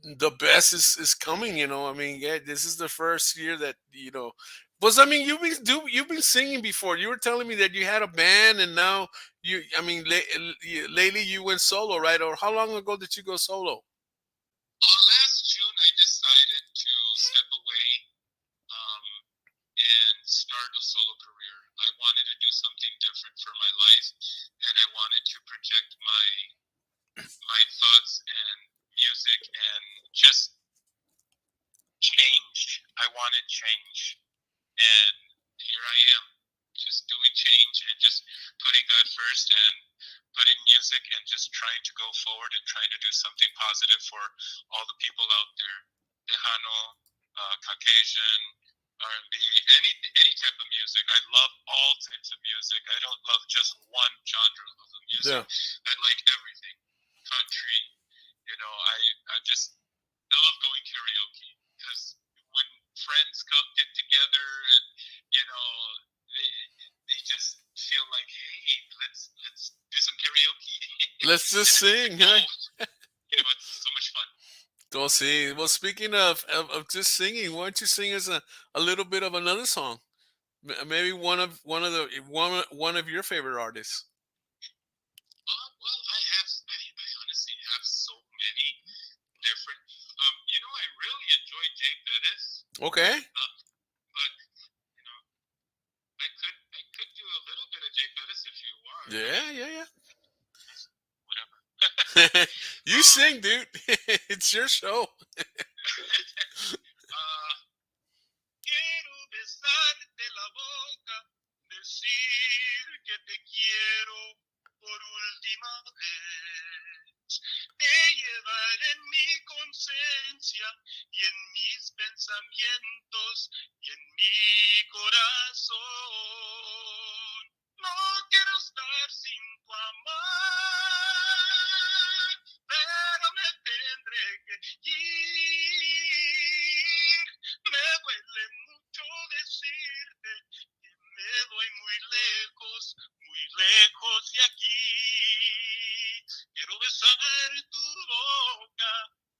the best is coming, I mean, yeah, this is the first year that, was, I mean, you've been singing before. You were telling me that you had a band, and now lately you went solo, right? Or how long ago did you go solo? Last June, I decided to step away and start a solo career. I wanted to do something different for my life, and I wanted to project my thoughts and music and just change. I wanted change, and here I am, just doing change and just putting God first and putting music and just trying to go forward and trying to do something positive for all the people out there. Tejano, Caucasian, R&B, any type of music. I love all types of music. I don't love just one genre of the music. Yeah. I like everything. Country, I love going karaoke because when friends get together and they just feel like, hey, let's do some karaoke. Let's just sing, huh? It's so much fun. Go see. Well, speaking of just singing, why don't you sing us a little bit of another song? Maybe one of your favorite artists. Well, I honestly have so many different. I really enjoy Jay Pettis. Okay. But I could do a little bit of Jay Pettis if you want. Yeah. Whatever. You sing, dude. It's your show. Quiero besarte la boca, decir que te quiero por última vez. Te llevaré en mi conciencia y en mis pensamientos y en mi corazón. No quiero estar sin tu amor, pero me tendré que ir. Me duele mucho decirte que me voy muy lejos de aquí. Quiero besar tu boca,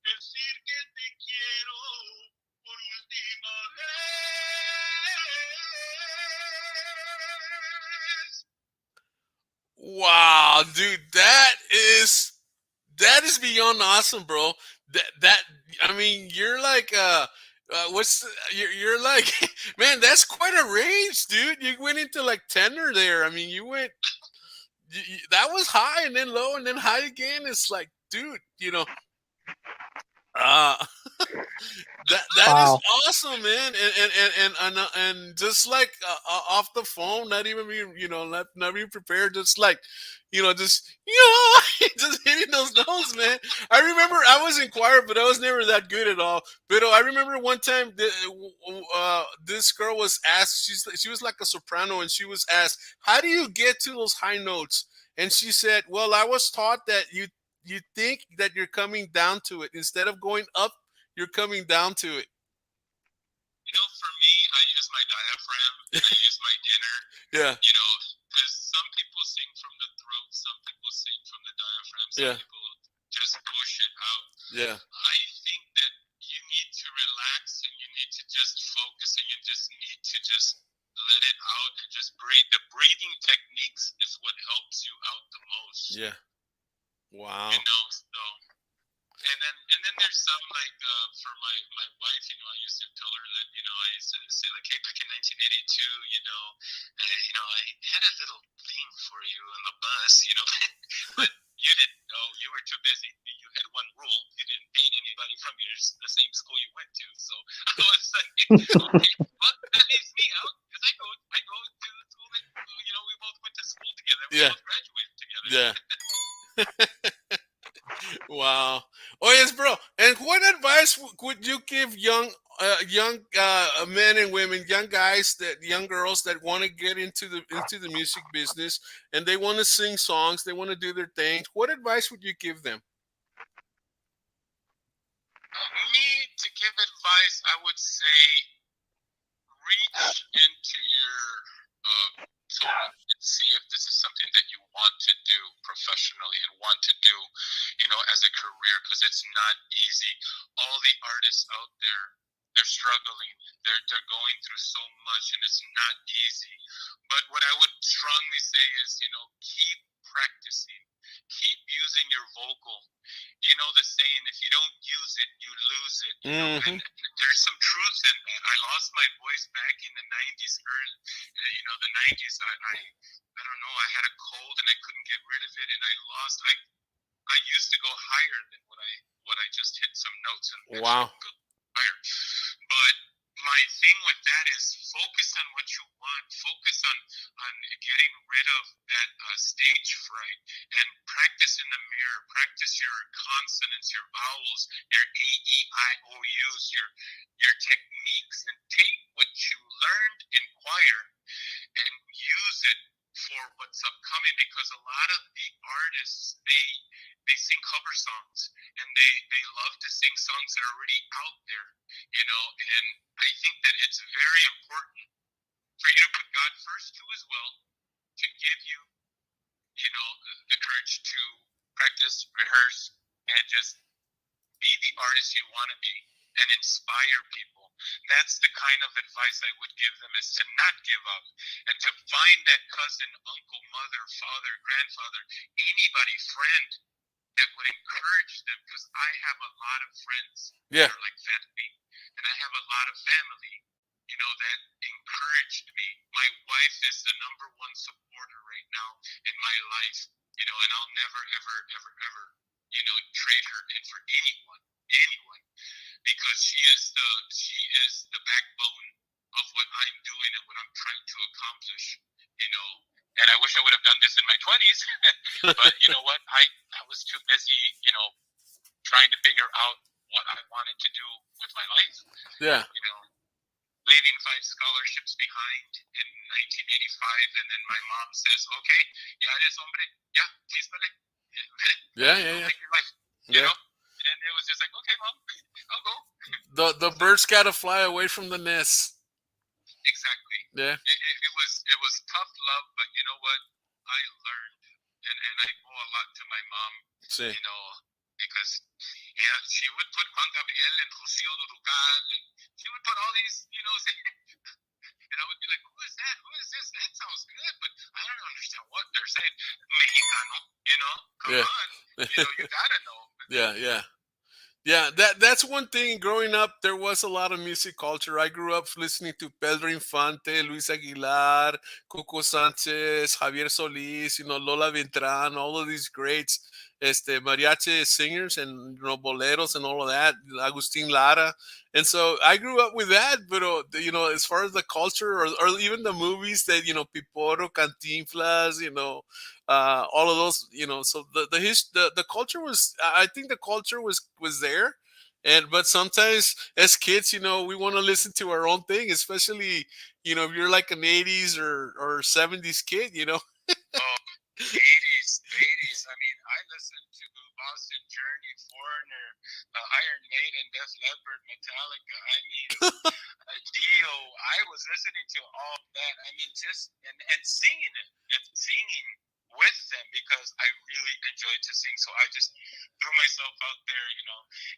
decir que te quiero por última vez. Wow, dude, that is beyond awesome, bro. That I mean, you're like you're like man, that's quite a range, dude. You went into like tenor there. I mean, you went that was high and then low and then high again. It's like, dude, uh that is Wow. awesome, man, and just like off the phone, not even being not being prepared, just like just just hitting those notes, man. I remember I was in choir, but I was never that good at all. But I remember one time this girl was asked, she was like a soprano, and she was asked, "How do you get to those high notes?" And she said, "Well, I was taught that you think that you're coming down to it instead of going up. You're coming down to it." For me, I use my diaphragm and I use my inner. Yeah. Because some people sing from the throat, some people sing from the diaphragm, some Yeah. people just push it out. Yeah. I think that you need to relax and you need to just focus and you just need to just let it out and just breathe. The breathing techniques is what helps you out the most. Yeah. Wow. So and then there's some like for my wife, I used to tell her that I used to say like, hey, back in 1982, I had a little thing for you on the bus, but you didn't know, you were too busy. You had one rule: you didn't date anybody from the same school you went to. So I was like, okay, well that leaves me out because I go to the school that we both went to school together. We both graduated together. Yeah. Wow. Oh yes, bro. And what advice would you give young men and women, young girls that want to get into the music business and they want to sing songs, they want to do their things? What advice would you give them? Me, to give advice, I would say reach into your soul and see if this is something that you want to do professionally and want to do, as a career, because it's not easy. All the artists out there, they're struggling. They're going through so much, and it's not easy. But what I would strongly say is, keep practicing, keep using your vocal. The saying, if you don't use it, you lose it. And there's some truth in that. I lost my voice back in the 90s, the 90s. I don't know, I had a cold and I couldn't get rid of it, and I used to go higher than what I just hit some notes and wow. Go higher. But my thing with that is focus on what you want. Focus on getting rid of that stage fright and practice in the mirror. Practice your consonants, your vowels, your A, E, I, O, U's, your techniques, and take what you learned in choir and use it for what's upcoming, because a lot of the artists, they sing cover songs and they love to sing songs that are already out there, and I think that it's very important for you to put God first too as well, to give you, the courage to practice, rehearse, and just be the artist you want to be and inspire people. That's the kind of advice I would give them, is to not give up and to find that cousin, uncle, mother, father, grandfather, anybody, friend that would encourage them, because I have a lot of friends that are like family, and I have a lot of family, that encouraged me. My wife is the number one supporter right now in my life, and I'll never, ever, ever, ever, trade her in for anyone, because she is the backbone of what I'm doing and what I'm trying to accomplish, and I wish I would have done this in my 20s, but you know what, I was too busy, trying to figure out what I wanted to do with my life. Yeah. Leaving 5 scholarships behind in 1985, and then my mom says, "Okay, ya eres hombre, ya, chíspale." Yeah. Take your life, and it was just like, okay, mom, I'll go. The birds gotta fly away from the nest. Exactly. Yeah. It was tough love, but you know what? I learned, and I owe a lot to my mom. Sí. Because she would put Juan Gabriel and Rocío Dúrcal, and she would put all these, and I would be like, who is that? Who is this? That sounds good, but I don't understand what they're saying. You gotta know. Yeah, yeah. Yeah, that's one thing. Growing up, there was a lot of music culture. I grew up listening to Pedro Infante, Luis Aguilar, Coco Sanchez, Javier Solis, Lola Beltrán, all of these greats, mariachi singers and boleros and all of that, Agustin Lara. And so I grew up with that, but as far as the culture or even the movies that Piporo, Cantinflas, all of those, so the culture was, I think the culture was there. And but sometimes as kids, we want to listen to our own thing, especially if you're like an 80s or 70s kid. Oh, 80s. I mean, I listened to Boston Journey, Foreigner, Iron Maiden, Def Leppard, Metallica. I mean, Dio. I was listening to all that. I mean, just and singing it and singing with them because I really enjoyed to sing. So I just threw myself out there,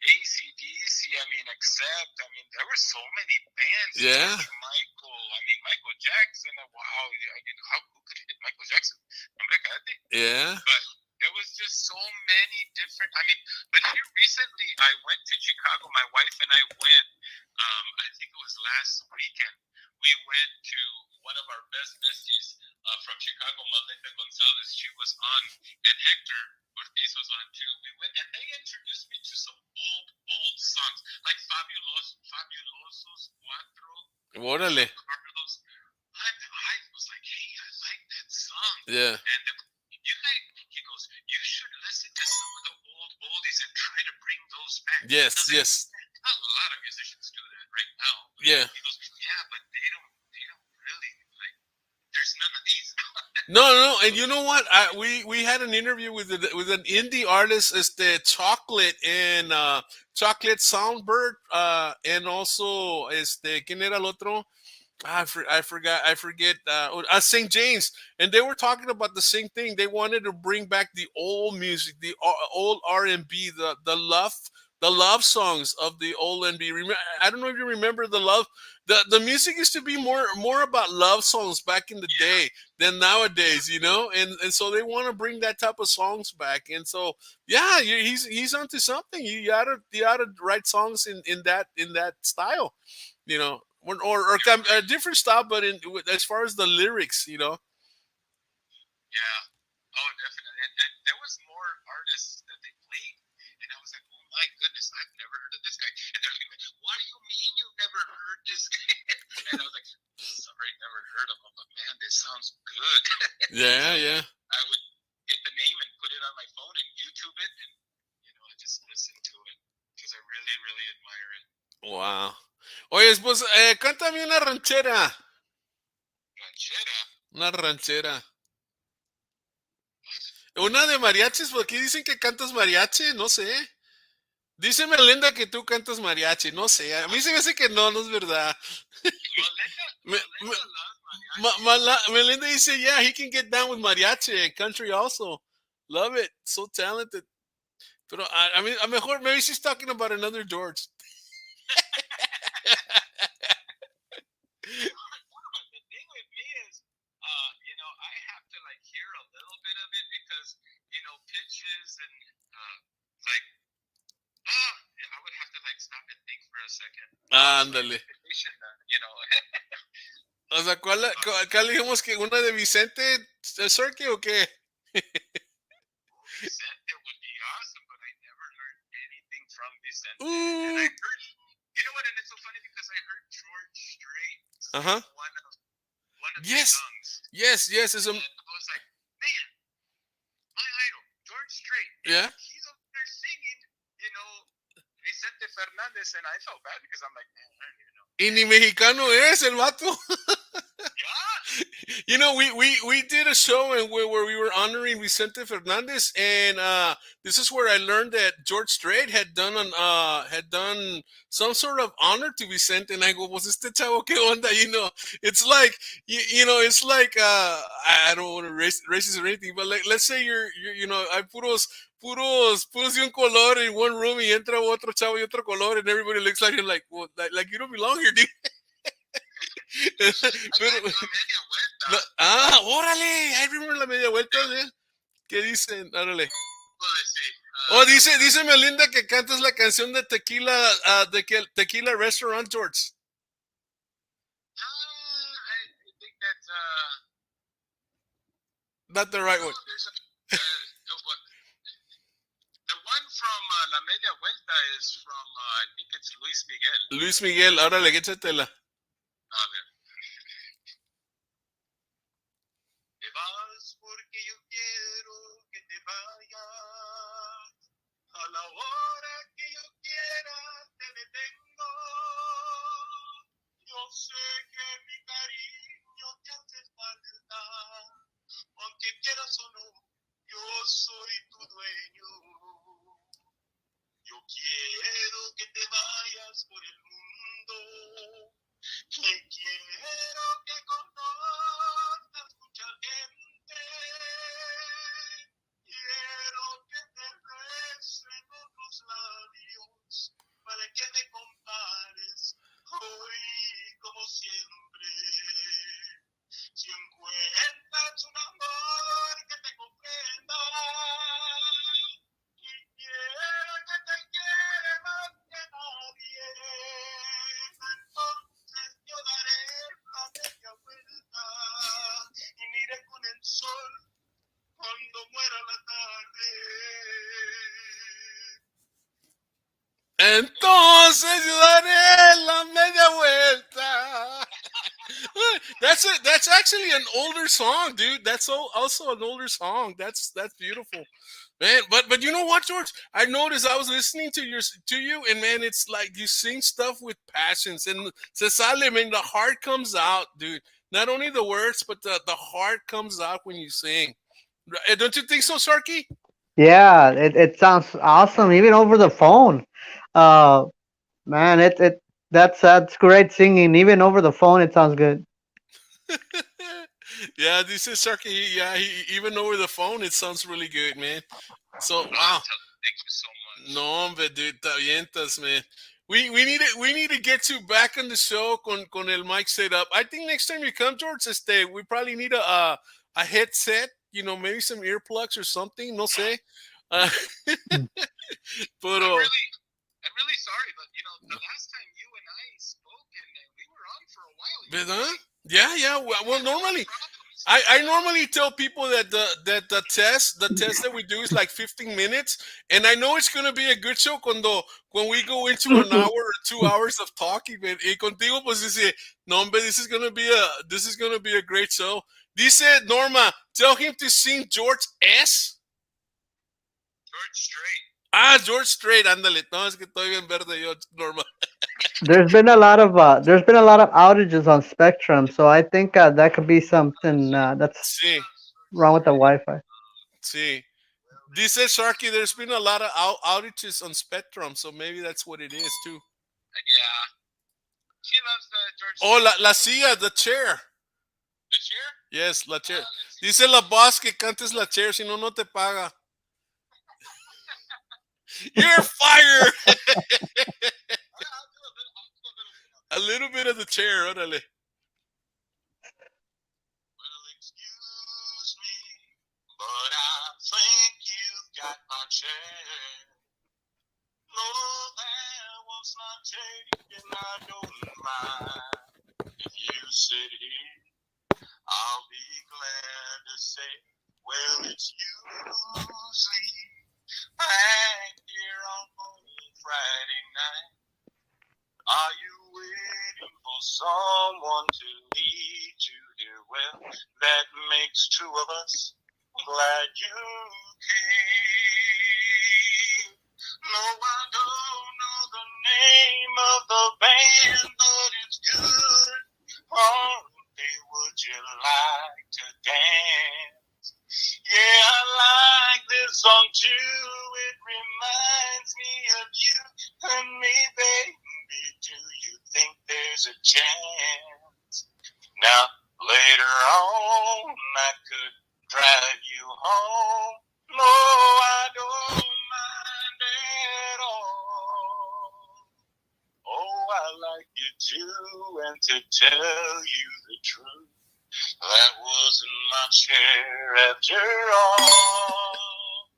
AC/DC, I mean, Accept. I mean, there were so many bands. Yeah. Michael Jackson. Wow. I mean, who could hit Michael Jackson? Yeah. But there was just so many different. I mean, but here recently, I went to Chicago. My wife and I went. I think it was last weekend. We went to one of our besties from Chicago, Melinda Gonzalez. She was on, and Hector Ortiz was on too. We went, and they introduced me to some old songs like Fabulosos Cuatro. Órale. Carlos. I was like, hey, I like that song. Yeah. And he goes, you should listen to some of the old oldies and try to bring those back. Yes, yes. Not a lot of musicians do that right now. Yeah. He goes, yeah, but they don't really, like, there's none of these. No, and you know what? We had an interview with an indie artist, Chocolate and Chocolate Soundbird, and also ¿quién era el otro? I forget. St. James, and they were talking about the same thing. They wanted to bring back the old music, the old R&B, the love songs of the old R&B. I don't know if you remember the love. The music used to be more about love songs back in the day than nowadays, and so they want to bring that type of songs back. And so yeah, he's onto something. You oughta write songs in that style, or a different style, but as far as the lyrics, Yeah. Oh, definitely. And there was more artists that they played, and I was like, oh my goodness, I've never heard of this guy. And they're like, what do you mean you've never heard this guy? And I was like, sorry, never heard of him, but man, this sounds good. Yeah. I would get the name and put it on my phone and YouTube it, and I just listen to it because I really, really admire it. Wow. Oye, pues, cántame una ranchera. ¿Ranchera? Una ranchera. Una de mariachis, porque dicen que cantas mariachi, no sé. Dice Melinda que tú cantas mariachi, no sé. A mí se me hace que no es verdad. Melinda dice, yeah, he can get down with mariachi and country also. Love it. So talented. Pero I mean, a mejor, maybe she's talking about another George. The thing with me is, I have to like hear a little bit of it because, pitches and I would have to like stop and think for a second. Ándale. O sea, ¿cuál dijimos que una de Vicente Cirque o qué? Vicente would be awesome, but I never learned anything from Vicente. And I heard, and it's so funny because I heard George Strait sing one of the songs. Yes. And I was like, man, my idol, George Strait. Yeah. He's up there singing, Vicente Fernandez, and I felt bad because I'm like, man, Y ni mexicano es el vato. Yeah. We did a show where we were honoring Vicente Fernandez, and this is where I learned that George Strait had done some sort of honor to Vicente, and I go, pues este chavo qué onda, it's like it's like I don't want to racist or anything, but like let's say you're hay puros de un color in one room y entra otro chavo y otro color, and everybody looks like him like, well, like you don't belong here, dude. Pero, órale, I remember la media vuelta, ¿eh? ¿Qué dicen? Órale. Well, let's see. Oh, dice Melinda que cantas la canción de Tequila, Tequila Restaurant, George. I think that Not the right one. there's the one from La Media Vuelta is from I think it's Luis Miguel. Luis Miguel, órale, échatela. A ver. Te vas porque yo quiero que te vayas. A la hora que yo quiera te detengo. Yo sé que mi cariño te hace falta. Aunque quieras o no, yo soy tu dueño. Yo quiero que te vayas por el mundo. Y quiero que conozcas mucha gente. Quiero que te besen otros labios para que me compares hoy como siempre. Si encuentras un amor que te comprenda y quiero que te quiera más que nadie, entonces yo daré la media vuelta y miré con el sol cuando muera la tarde. Entonces yo daré la media vuelta. That's actually an older song, dude. That's also an older song. That's beautiful, man. But you know what, George? I noticed I was listening to you, and man, it's like you sing stuff with passions, and se sale, man. The heart comes out, dude. Not only the words, but the heart comes out when you sing. Don't you think so, Sharky? Yeah, it sounds awesome, even over the phone. Uh, Man, that's great singing. Even over the phone, it sounds good. Yeah, this is Sharky. Yeah, even over the phone, it sounds really good, man. So wow. Thank you so much. No, hombre, dude, te avientas, man. We need to get you back on the show con el mic set up. I think next time you come, George, we probably need a headset, maybe some earplugs or something. No sé. Uh, but I'm really sorry, but the last time you and I spoke, and we were on for a while. ¿verdad? Yeah. Well, normally, I normally tell people that the test that we do is like 15 minutes, and I know it's gonna be a good show when we go into an hour or 2 hours of talking. Man. Y contigo pues dice, no hombre, this is gonna be a great show. Dice Norma, tell him to sing George S. George Strait. George Strait, ándale. No, es que estoy bien verde yo, Norma. There's been a lot of outages on Spectrum, so I think that could be something that's Sí, wrong with the Wi-Fi. sí. Dice Sharky, there's been a lot of outages on Spectrum, so maybe that's what it is too. Yeah. She loves George. Oh, la silla, the chair. The chair? Yes, la chair. Dice la boss que cantes la chair, si no, no te paga. You're fired. A little bit of the chair, órale. Well, excuse me, but I think you've got my chair. No, that was not taken, I don't mind. If you sit here, I'll be glad to say, well, it's usually back here on Friday night. Are you waiting for someone to lead you here? Well, that makes two of us. Glad you came. No, I don't know the name of the band, but it's good. Oh, would you like to dance? Yeah, I like this song too. It reminds me of you and me, baby. Do you think there's a chance? Now, later on, I could drive you home. No, I don't mind at all. Oh, I like you too, and to tell you the truth, that wasn't my chair after all.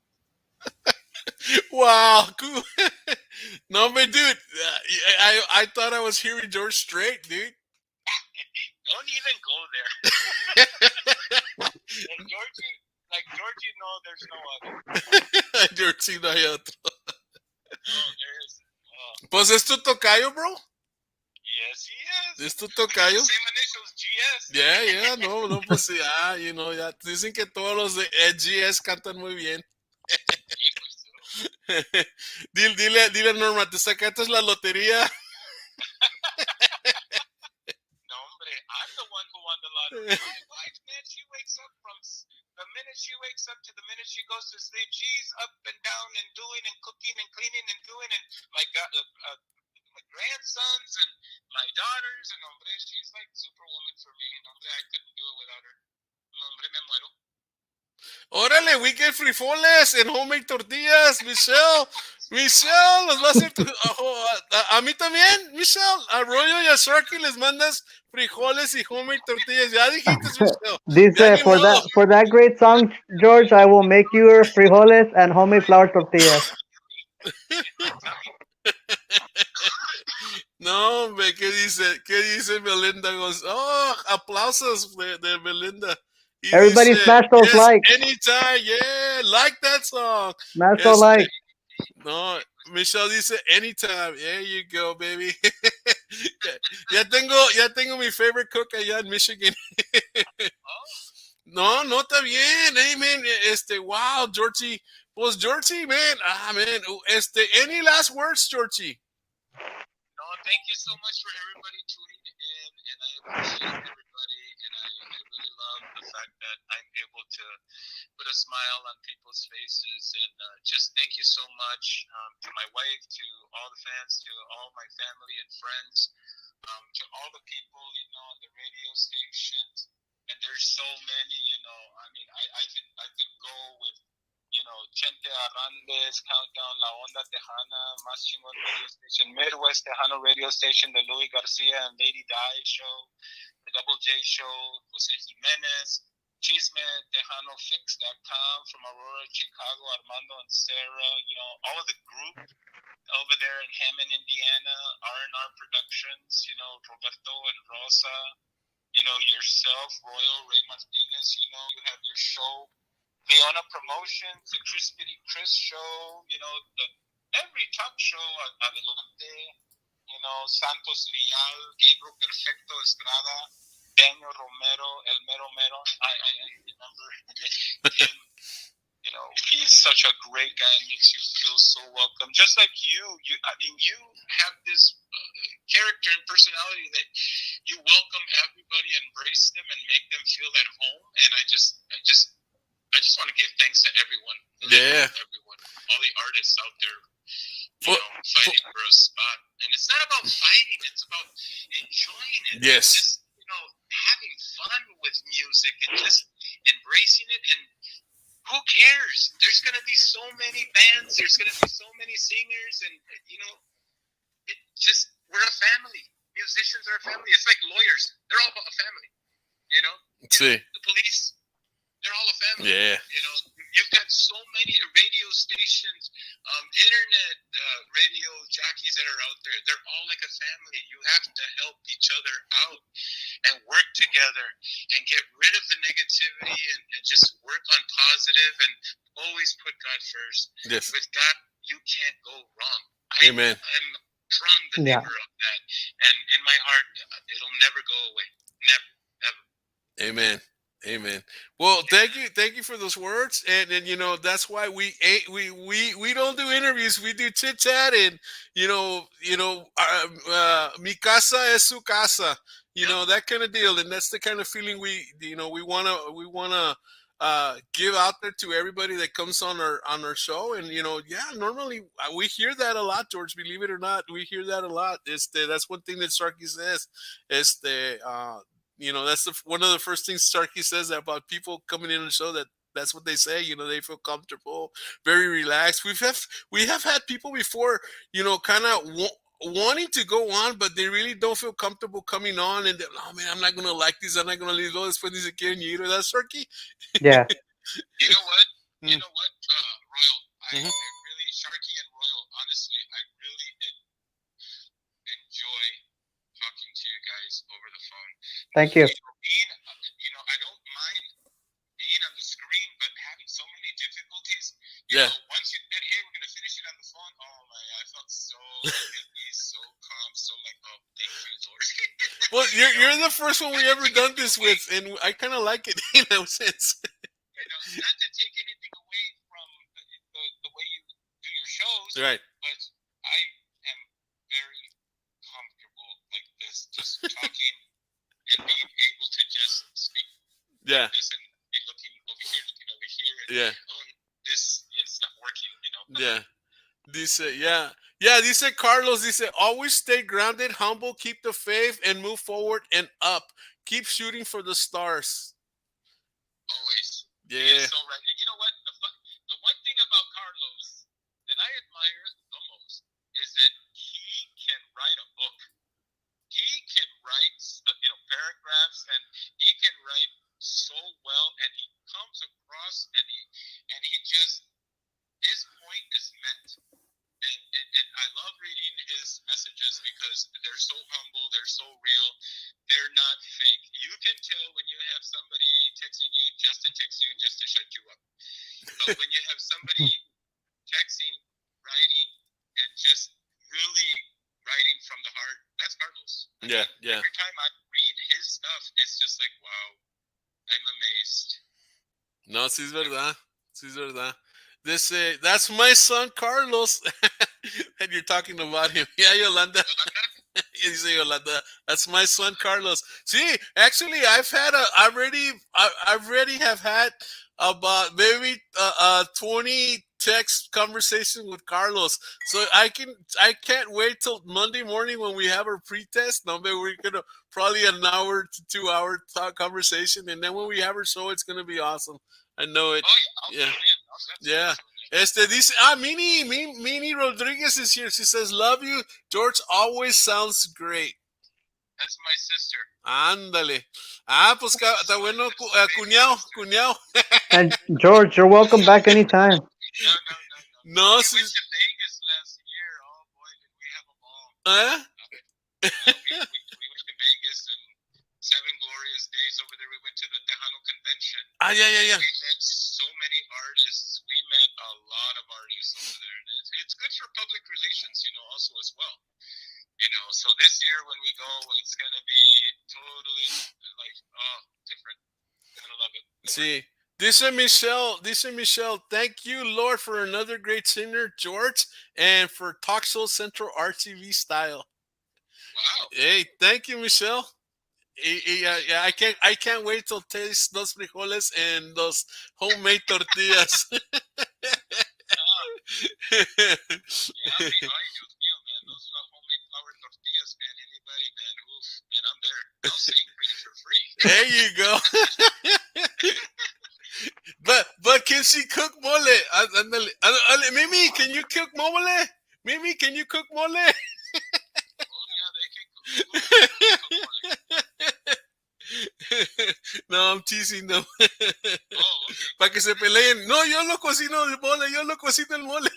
Wow, cool. No, but dude, I thought I was hearing George Strait, dude. Don't even go there. And Georgie, like Georgie, no, there's no other. George, no hay otro. No, there's. Pues es tu tocayo, bro. Yes, he is. Es tu We have tocayo. the same initials, GS. Yeah, no, pues sí, you know, ya dicen que todos los de GS cantan muy bien. Dile, Norma, te sacaste la lotería. No, hombre, I'm the one who won the lottery. My wife, man, she wakes up from the minute she wakes up to the minute she goes to sleep. She's up and down and doing and cooking and cleaning and doing. And my God, my grandsons and my daughters. And hombre, she's like superwoman for me. And hombre, I couldn't do it without her. Hombre, me muero. Órale, we get frijoles and homemade tortillas, Michelle. Michelle, los va a hacer a mí también, Michelle. A Rollo y a Sharky les mandas frijoles y homemade tortillas. Ya dijiste, Michelle. Dice Ya ni for modo. that great song, George, I will make you frijoles and homemade flour tortillas. No, hombre, ¿qué dice? ¿Qué dice Belinda? Goes, oh, aplausos de Belinda. Y Everybody dice, smash those yes, likes. anytime, yeah, like that song. Smash those likes. No, Michelle dice anytime. There you go, baby. ya tengo mi favorite cook allá en Michigan. No, está bien. Hey, man, wow, Georgie. Pues, Georgie, man, man, any last words, Georgie? No, thank you so much for everybody tuning in, and I appreciate everybody, and I really love the fact that I'm able to put a smile on people's faces, and just thank you so much to my wife, to all the fans, to all my family and friends, to all the people, on the radio stations, and there's so many, I mean, I could go with, Chente Arrandes, Countdown, La Onda Tejana, Más Chingón Radio Station, Midwest Tejano Radio Station, The Louis Garcia and Lady Di Show, The Double J Show, Jose Jimenez, Chisme Tejano Fix.com from Aurora, Chicago, Armando and Sarah, all of the group over there in Hammond, Indiana, R&R Productions, Roberto and Rosa, yourself, Royal Ray Martinez, you have your show, Leona Promotions, the Crispity Chris Show, every talk show, Adelante, Santos Rial, Gabriel Perfecto Estrada, Daniel Romero, El Mero Mero, I remember him, he's such a great guy and makes you feel so welcome. Just like you have this character and personality that you welcome everybody, embrace them, and make them feel at home. And I just want to give thanks to everyone. Yeah. Everyone. All the artists out there, fighting for a spot. And it's not about fighting, it's about enjoying it. Yes. Just, having fun with music and just embracing it. And who cares? There's going to be so many bands, there's going to be so many singers, and, we're a family. Musicians are a family. It's like lawyers. They're all a family, See. The police, they're all a family. Yeah. You've got so many radio stations, internet radio jockeys that are out there. They're all like a family. You have to help each other out and work together and get rid of the negativity and just work on positive and always put God first. Yes. With God, you can't go wrong. Amen. I'm a strong believer of that. And in my heart, it'll never go away. Never, ever. Amen. Well, thank you for those words, and that's why we don't do interviews. We do chit chat, and mi casa es su casa, that kind of deal, and that's the kind of feeling we wanna give out there to everybody that comes on our show, and normally we hear that a lot, George. Believe it or not, we hear that a lot. That's one thing that Sharky says. That's one of the first things Starkey says about people coming in on the show. That's what they say. They feel comfortable, very relaxed. We have had people before, kind of wanting to go on, but they really don't feel comfortable coming on. And oh man, I'm not gonna like this. I'm not gonna leave those después ni se quieren ir. That's Starkey. Yeah. You know what? Royal, I really Sharky and Royal, honestly, I really enjoy talking to you guys over the phone. Thank you. I don't mind being on the screen, but having so many difficulties. Yeah. Once you said, "Hey, we're gonna finish it on the phone," oh my, I felt so at ease, so calm, so like, oh, thank you, Lord. Well, you're the first one we ever done this with, and I kind of like it in a sense. Not to take anything away from the way you do your shows, Right. but I am very comfortable like this, just talking and being able to just speak Yeah. like this and be looking over here, and Yeah. this it's not working, Yeah. Dice Carlos, dice, always stay grounded, humble, keep the faith, and move forward and up. Keep shooting for the stars. Always. Yeah. He is so right. And you know what? The one thing about Carlos that I admire the most is that he can write a book. He can write, paragraphs, and he can write so well, and he comes across, and he just, his point is met. And I love reading his messages because they're so humble, they're so real, they're not fake. You can tell when you have somebody texting you just to text you, just to shut you up. But when you have somebody texting, writing, and just really writing from the heart, that's Carlos. Yeah. Every time I read his stuff, it's just like, wow, I'm amazed. No, sí es verdad. Sí es verdad. That's my son Carlos. And you're talking about him. Yeah, Yolanda. Dice Yolanda, that's my son Carlos. See, actually, I already have had about maybe 20 text conversation with Carlos. So I can't wait till Monday morning when we have our pre-test. No, we're gonna probably an hour to 2 hour talk conversation, and then when we have our show, it's gonna be awesome. I know it. Oh yeah. Yeah. Dice, Mini Rodriguez is here. She says, love you. George always sounds great. That's my sister. Ándale. Pues está bueno, cuñado. And George, you're welcome back anytime. No, we went to Vegas last year. Oh boy, did we have a ball. We went to Vegas and 7 glorious days over there. We went to the Tejano convention. Yeah. We met so many artists. We met a lot of artists over there. And it's good for public relations, also as well. So this year when we go, it's going to be totally different. I'm going to love it. See, Dice Michelle, thank you, Lord, for another great singer, George, and for Talk Show Central RTV style. Wow. Hey, thank you, Michelle. Yeah, I can't wait to taste those frijoles and those homemade tortillas. Yeah, Dios mío, man. Those homemade flour tortillas, man. Anybody, man, man, I'm there. I'll sing for you for free. There you go. But can she cook mole? Mimi, can you cook mole? Mimi, can you cook mole? Oh, yeah, they can cook mole. No, I'm teasing them. Oh, okay. Para que se peleen. No, yo lo cocino el mole, yo lo cocino el mole.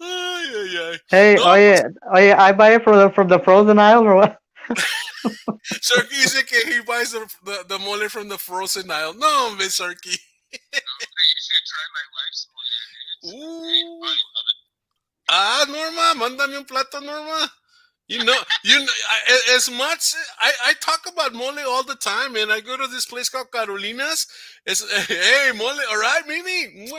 Ay. Hey, No, oye, I buy it from the frozen aisle or what? Sharky dice que he buys the mole from the frozen aisle. No, Miss Sharky. Okay, you should try my wife's mole. It's great. I love it. Norma, mándame un plato, Norma. As much I talk about mole all the time, and I go to this place called Carolina's. Hey, mole, all right, Mimi.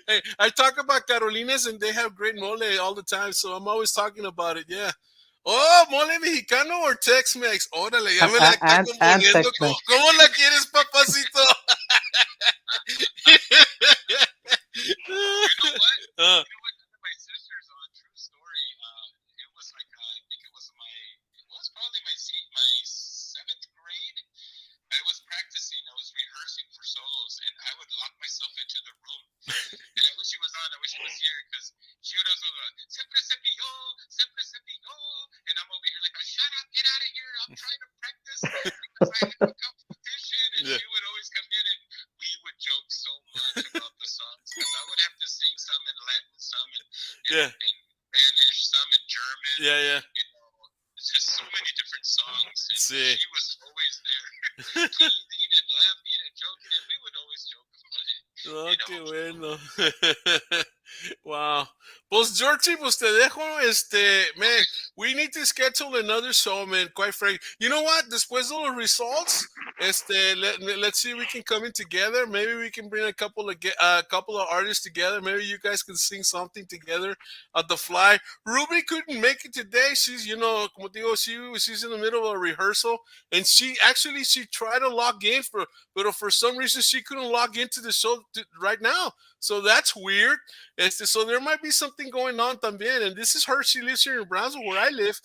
Hey, I talk about Carolina's, and they have great mole all the time, so I'm always talking about it. Yeah. Oh, mole mexicano or Tex-Mex. Órale, ya me la está componiendo. ¿Cómo la quieres, papacito? You know what? None of my sisters on True Story. It was like I think it was probably my 7th grade. I was practicing. I was rehearsing for solos, and I would lock myself into the room. And I wish she was on. I wish she was here because she would also go, siempre se pilló, and I'm over here like, shut up, get out of here. I'm trying to practice because I have a competition. And she would always come in, and we would joke so much about the songs because I would have to Yeah. in Spanish, some in German. Yeah, yeah. You know, just so many different songs, and See. she was always there, teasing and laughing and joking, and we would always joke about it. Oh, You know, qué bueno. Wow. Pues Georgie, pues te dejo, man, we need to schedule another show, man, quite frankly. You know what? Después de los results, let's see if we can come in together. Maybe we can bring a couple of artists together. Maybe you guys can sing something together at the fly. Ruby couldn't make it today. She's, como te digo, she's in the middle of a rehearsal, and she tried to log in but for some reason she couldn't log into the show right now. So that's weird. So there might be something going on también. And this is her. She lives here in Brownsville, where I live.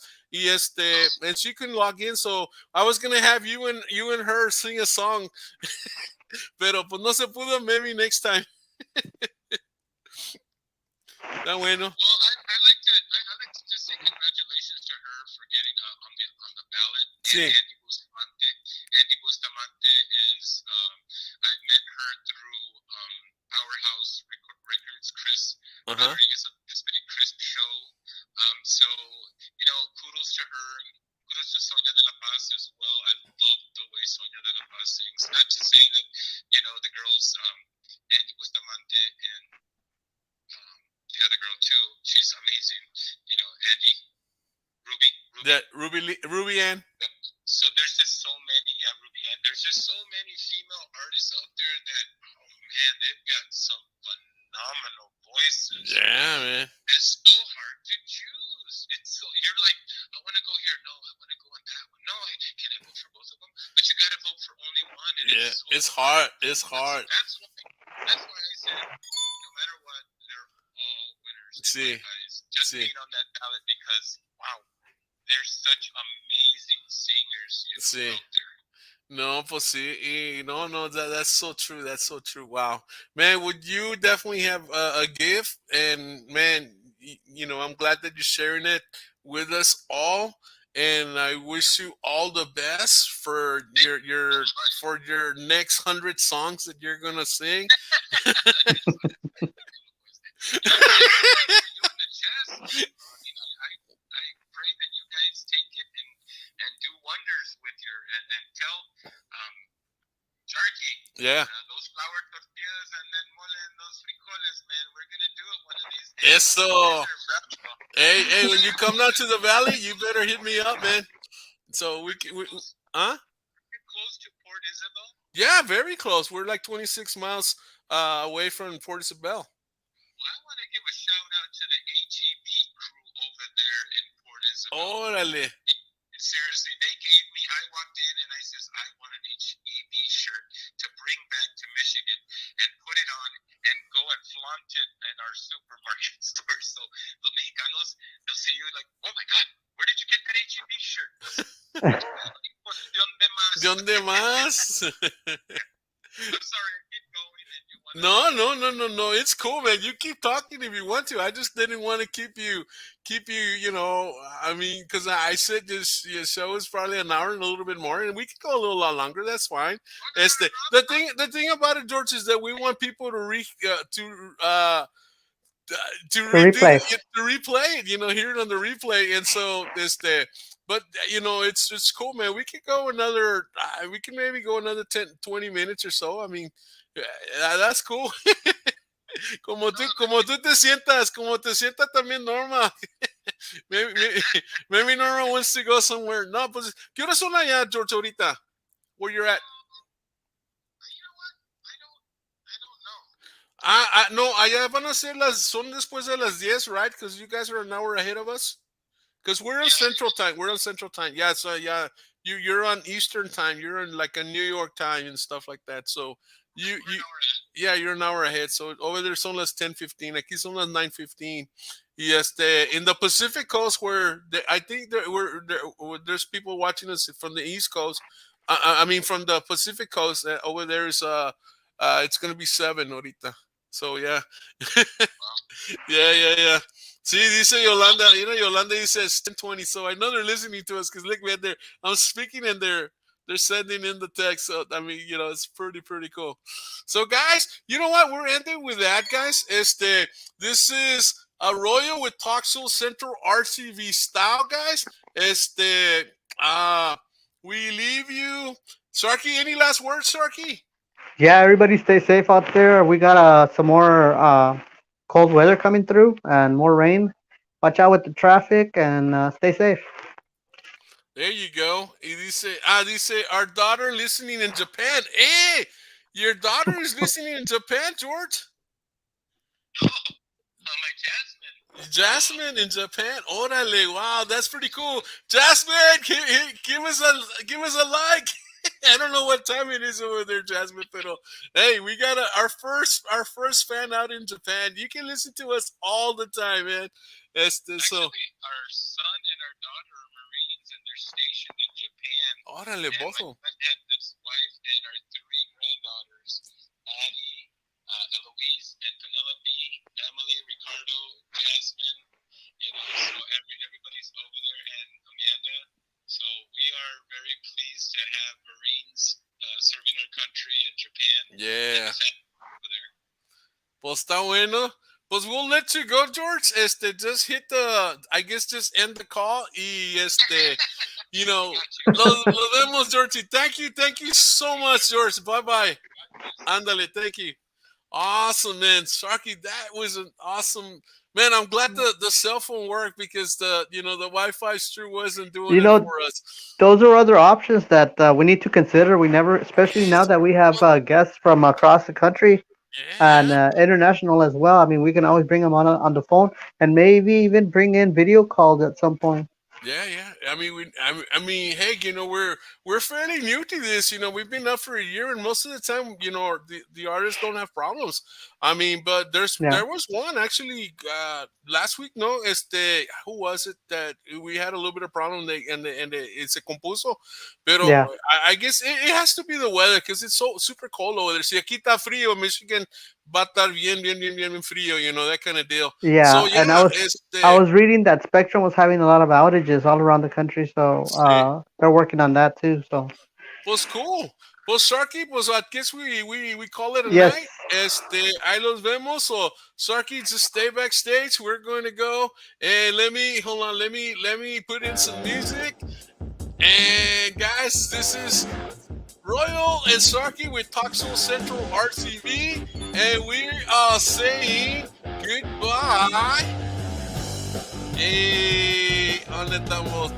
And she couldn't log in. So I was gonna have you and her sing a song, pero pues no se pudo. Maybe next time. Está bueno. well, I like to just say congratulations to her for getting on the ballot. Sí. And Andy Bustamante. Andy Bustamante is I met her through Powerhouse Records, Chris Rodriguez of the Spitting Crisp show. So kudos to her. Kudos to Sonia de la Paz as well. I love the way Sonia de la Paz sings. Not to say that the girls Andy Bustamante and the other girl too. She's amazing. Andy, Ruby Ann. So there's just so many, Ruby Ann. There's just so many female artists out there that, oh man, they've got some phenomenal voices. Yeah, man. It's so hard to choose. You're like, I want to go here. No, I want to go on that one. No, can I vote for both of them? But you got to vote for only one. And yeah, it's hard. It's hard. That's why I said, no matter what, they're all winners. See. Guys, just being on that ballot because, wow, there's such amazing singers out there. No, pues sí, no, that's so true. That's so true. Wow, man, would you definitely have a gift? And man, I'm glad that you're sharing it with us all. And I wish you all the best for your next 100 songs that you're gonna sing. I pray that you guys take it and do wonders with and tell Turkey. Yeah. Those flour tortillas and then mole and those frijoles, man. We're gonna do it one of these days. Eso. Hey, when you come down to the valley, you better hit me up, man. So huh? You're close to Port Isabel? Yeah, very close. We're like 26 miles away from Port Isabel. Well, I want to give a shout out to the HEB crew over there in Port Isabel. Órale. Seriously, I walked in and I says, I want an HEB shirt to bring back to Michigan and put it on and go and flaunt it in our supermarket store. So the Mexicanos, they'll see you like, oh my God, where did you get that HEB shirt? ¿De dónde más? I'm sorry, I keep going. No. It's cool, man. You keep talking if you want to. I just didn't want to keep you. I mean, because I said this show is probably an hour and a little bit more, and we could go a little lot longer. That's fine. The thing about it, George, is that we want people to replay it, hear it on the replay, and so but it's cool, man. We could go we can maybe go another 10, 20 minutes or so. I mean, that's cool. Como tú te sientas también, Norma. maybe Norma wants to go somewhere. No, pues, ¿qué horas son allá, George, ahorita? Where you're at? You know what? I don't know. No, allá van a ser son después de las 10, right? Because you guys are an hour ahead of us. Because we're on Central Time. We're on Central Time. Yeah, so yeah, you're on Eastern Time. You're in like a New York time and stuff like that. So you're an hour ahead. So over there son las 10:15. Aquí son las 9:15. In the Pacific Coast, where I think there's people watching us from the East Coast. I mean, from the Pacific Coast, over there is it's gonna be 7 ahorita. So yeah. Yeah. See, dice Yolanda. Yolanda says 10:20. So I know they're listening to us because look, man, I'm speaking and they're sending in the text. So I mean, it's pretty cool. So guys, you know what? We're ending with that, guys. This is Arroyo with Talk Soul Central RTV style, guys. We leave you. Sarky, any last words, Sarky? Yeah, everybody stay safe out there. We got some more cold weather coming through and more rain. Watch out with the traffic and stay safe. There you go. Dice, our daughter listening in Japan. Hey, your daughter is listening in Japan, George? My Jasmine. Jasmine in Japan. Orale, wow, that's pretty cool. Jasmine, give us a like. I don't know what time it is over there, Jasmine, but hey, we got our first fan out in Japan. You can listen to us all the time, man. Actually, our son and our daughter are Marines, and they're stationed in Japan. Orale, and both my of them. son had this wife and our three granddaughters, Addie, Eloise, and Penelope, Emily, Ricardo, Jasmine. So everybody's over there, and Amanda. So we are very pleased to have Marines serving our country in Japan. Yeah. Over there. Pues está bueno. Pues we'll let you go, George. Just hit just end the call. Lo vemos, George. Thank you so much, George. Bye. Ándale, thank you. Awesome, man. Sharky, that was an awesome, man. I'm glad the cell phone worked because the Wi-Fi sure wasn't doing it for us. Those are other options that we need to consider. We never, especially now that we have guests from across the country. Yeah. And international as well. I mean, we can always bring them on the phone, and maybe even bring in video calls at some point. Yeah. I mean, hey, we're fairly new to this. We've been up for a year, and most of the time, the artists don't have problems. I mean, but there was one actually last week. No, who was it that we had a little bit of problem? And it's a compuso, pero I guess it has to be the weather because it's so super cold over there. Si aquí está frío, Michigan va a estar bien frío, that kind of deal. Yeah, so, and I was reading that Spectrum was having a lot of outages all around the country, so they're working on that too. So, pues cool. Pues Sharky, pues I guess we call it a night. Ahí los vemos. So Sharky, just stay backstage. We're going to go and let me put in some music. And guys, this is Royal and Sharky with Talk Soul Central RTV, and we are saying goodbye. Hey, ¿dónde estamos?